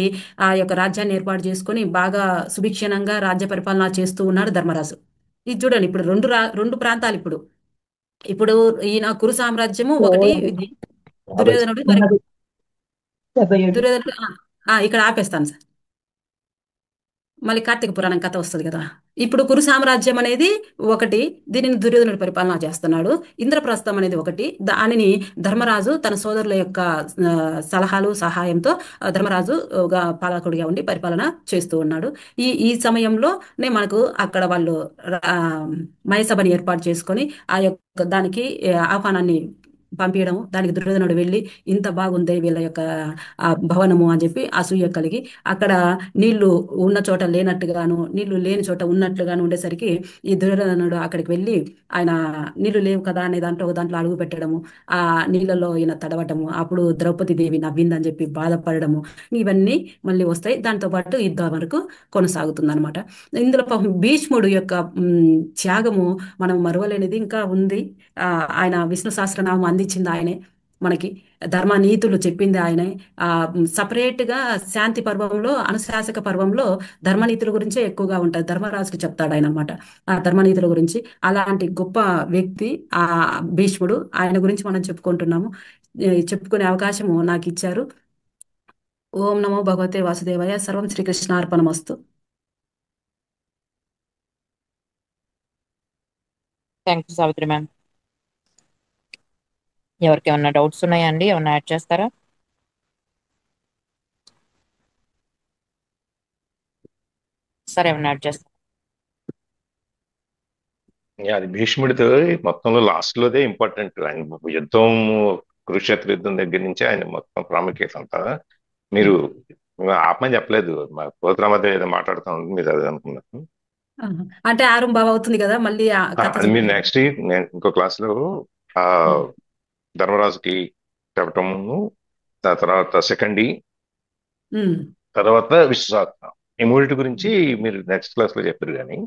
ఆ యొక్క రాజ్యాన్ని ఏర్పాటు చేసుకొని బాగా సుభిక్షణంగా రాజ్య పరిపాలన చేస్తూ ఉన్నాడు ధర్మరాజు. ఇది చూడండి, ఇప్పుడు రెండు ప్రాంతాలు. ఇప్పుడు ఇప్పుడు ఈయన కురు సామ్రాజ్యము ఒకటి, ఇది దుర్యోధనుడు మరి దుర్యోధనుడు ఇక్కడ ఆపేస్తాను సార్. మళ్ళీ కార్తీక పురాణం కథ వస్తుంది కదా. ఇప్పుడు కురు సామ్రాజ్యం అనేది ఒకటి, దీనిని దుర్యోధనుడు పరిపాలన చేస్తున్నాడు. ఇంద్రప్రస్థం అనేది ఒకటి, దానిని ధర్మరాజు తన సోదరుల యొక్క సలహాలు సహాయంతో ధర్మరాజు పాలకుడిగా ఉండి పరిపాలన చేస్తూ ఉన్నాడు. ఈ సమయంలోనే మనకు అక్కడ వాళ్ళు ఆ, మయసభని ఏర్పాటు చేసుకొని ఆ యొక్క దానికి ఆహ్వానాన్ని పంపించడము, దానికి దుర్యోధనుడు వెళ్ళి ఇంత బాగుందే వీళ్ళ యొక్క భవనము అని చెప్పి అసూయ కలిగి అక్కడ నీళ్లు ఉన్న చోట లేనట్టుగాను, నీళ్లు లేని చోట ఉన్నట్లుగాను ఉండేసరికి ఈ దుర్యోధనుడు అక్కడికి వెళ్ళి ఆయన నీళ్లు లేవు కదా అనే దాంట్లో అడుగు పెట్టడము, ఆ నీళ్ళలో ఈయన తడవటము, అప్పుడు ద్రౌపది దేవి నవ్విందని చెప్పి బాధపడము, ఇవన్నీ మళ్ళీ వస్తాయి. దాంతో పాటు యుద్ధం వరకు కొనసాగుతుంది అనమాట. ఇందులో పాపం భీష్ముడు యొక్క త్యాగము మనం మరువలేనిది ఇంకా ఉంది. ఆయన విష్ణు సహస్రనామం అందించింది ఆయనే మనకి, ధర్మ నీతులు చెప్పింది ఆయనే. సపరేట్ గా శాంతి పర్వంలో, అనుశాసక పర్వంలో ధర్మనీతుల గురించే ఎక్కువగా ఉంటుంది. ధర్మరాజుకి చెప్తాడు ఆయన అనమాట ఆ ధర్మనీతుల గురించి. అలాంటి గొప్ప వ్యక్తి ఆ భీష్ముడు. ఆయన గురించి మనం చెప్పుకుంటున్నాము. చెప్పుకునే అవకాశము నాకు ఇచ్చారు. ఓం నమో భగవతే వాసుదేవాయ. సర్వం శ్రీకృష్ణార్పణమస్తు. Thank you Savitri ma'am. ఎవరికి ఏమన్నా డౌట్స్ ఉన్నాయా అండి? ఏమన్నా యాడ్ చేస్తారా? సరే, ఏమన్నా యాడ్ చేస్తారా? అది భీష్ముడితో మొత్తంలో లాస్ట్ లోదే ఇంపార్టెంట్. ఆయన యుద్ధం, కురుక్షేత్ర యుద్ధం దగ్గర నుంచి ఆయన మొత్తం ప్రాముఖ్యత అంతా మీరు ఆపమని చెప్పలేదు. మా పోతన మధ్య ఏదో మాట్లాడుతూ ఉంది, మీరు అది అనుకున్నారు. అంటే ఆరం బాగా అవుతుంది కదా, మళ్ళీ అది మీరు నెక్స్ట్ నేను ఇంకో క్లాస్ లో ఆ ధర్మరాజుకి చెప్పటము, తర్వాత సెకండ్ తర్వాత విశ్వాస, ఈ మూడింటి గురించి మీరు నెక్స్ట్ క్లాస్ లో చెప్పారు. కానీ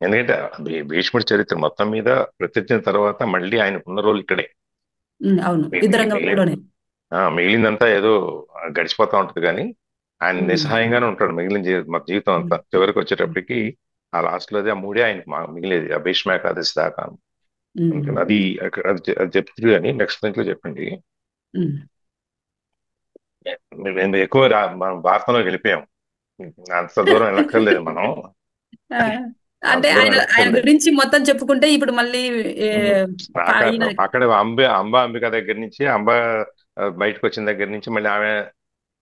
ఎందుకంటే భీష్ముడి చరిత్ర మొత్తం మీద ప్రతిజ్ఞ తర్వాత మళ్ళీ ఆయన ఉన్న రోజులు ఇక్కడే. అవును, మి- మి- మిగిలిన యుద్ధరంగంలోనే. మిగిలిందంతా ఏదో గడిచిపోతా ఉంటది కానీ ఆయన ఉమ్, నిస్సహాయంగానే ఉంటాడు మిగిలిన మన జీవితం ఉమ్, అంతా. చివరికి వచ్చేటప్పటికి ఆ లాస్ట్ లోది ఆ మూడే ఆయనకి మిగిలేది, ఆ భీష్మ ఏకాదశి దాకా. ఉమ్, అందుకని అది అది చెప్తుంది అని నెక్స్ట్ దాంట్లో చెప్పండి. ఉమ్. మేము ఎక్కువ మనం భారతంలోకి వెళ్ళిపోయాం, అంత దూరం వెళ్ళక్కర్లేదు మనం. ఆ, అంటే అంత దూరం ఆయన ఆయన వెళ్ళక్కర్లేదు. గురించి మొత్తం చెప్పుకుంటే ఇప్పుడు మళ్ళీ ఏ, ఉమ్. ఈయన. అక్కడ అంబిక దగ్గర నుంచి బయటకు వచ్చిన దగ్గర నుంచి మళ్ళీ ఆమె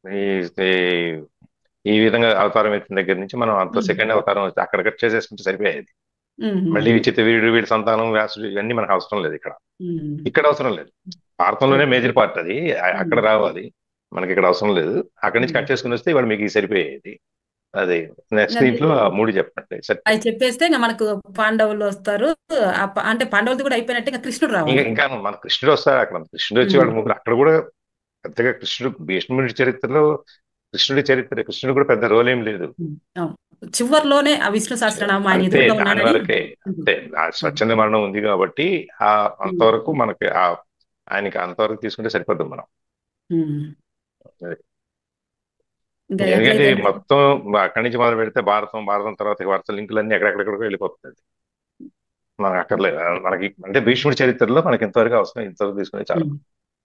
ఈ ఈ ఈ విధంగా అవతారం ఎత్తిన దగ్గర నుంచి మనం అంత ఉమ్, సెకండ్ అవతారం వచ్చి అక్కడ కట్ చేసేసుకుంటే సరిపోయేది. ఉమ్, మళ్ళీ విచిత్ర వీరుడు, వీడి సంతానం, వ్యాసుడు ఇవన్నీ మనకు అవసరం లేదు ఇక్కడ. ఉమ్. ఇక్కడ అవసరం లేదు. భారతంలోనే మేజర్ పార్ట్ అది, అక్కడ ఉమ్, రావాలి. మనకి ఇక్కడ అవసరం లేదు. అక్కడి నుంచి ఉమ్. కట్ చేసుకుని వస్తే ఇవాళ మీకు సరిపోయేది. అదే నెక్స్ట్ అది దీంట్లో ఆ మూడు చెప్పండి అవి సరిపోయింది. చెప్పేస్తే ఇంకా మనకు పాండవులు వస్తారు. అంటే పాండవులది కూడా అయిపోయినట్టే, ఇంకా కృష్ణుడు ఇంకా రావాలి. ఇంకా మన కృష్ణుడు వస్తాడు. అక్కడ కృష్ణుడు వచ్చి ఉమ్, వాళ్ళ ముగ్గురు అక్కడ కూడా పెద్దగా కృష్ణుడు భీష్ముడి చరిత్రలో కృష్ణుడు కూడా పెద్ద రోల్ ఏం లేదు. అవును. చివర్లోనే ఆ విష్ణు సహస్రనామం ఆయన అంతే, ఎదురుగా దాని ఉన్నాడని. వరకే. అంతే, ఆ స్వచ్ఛంద మరణం ఉంది కాబట్టి ఆ అంతవరకు మనకి ఆయనకి అంతవరకు తీసుకుంటే సరిపోద్ది మనం. ఉమ్. అది. ఇంకా ఎందుకంటే ఎట్లయితే మొత్తం అక్కడి నుంచి మొదలు పెడితే భారతం తర్వాత ఇక వరుస లింకులన్నీ ఎక్కడెక్కడికో వెళ్ళిపోతుంది. మనకు అక్కర్లేదు. మనకి అంటే భీష్ముడి చరిత్రలో మనకి ఇంతవరకు అవసరం, ఇంతవరకు తీసుకునే చాలు.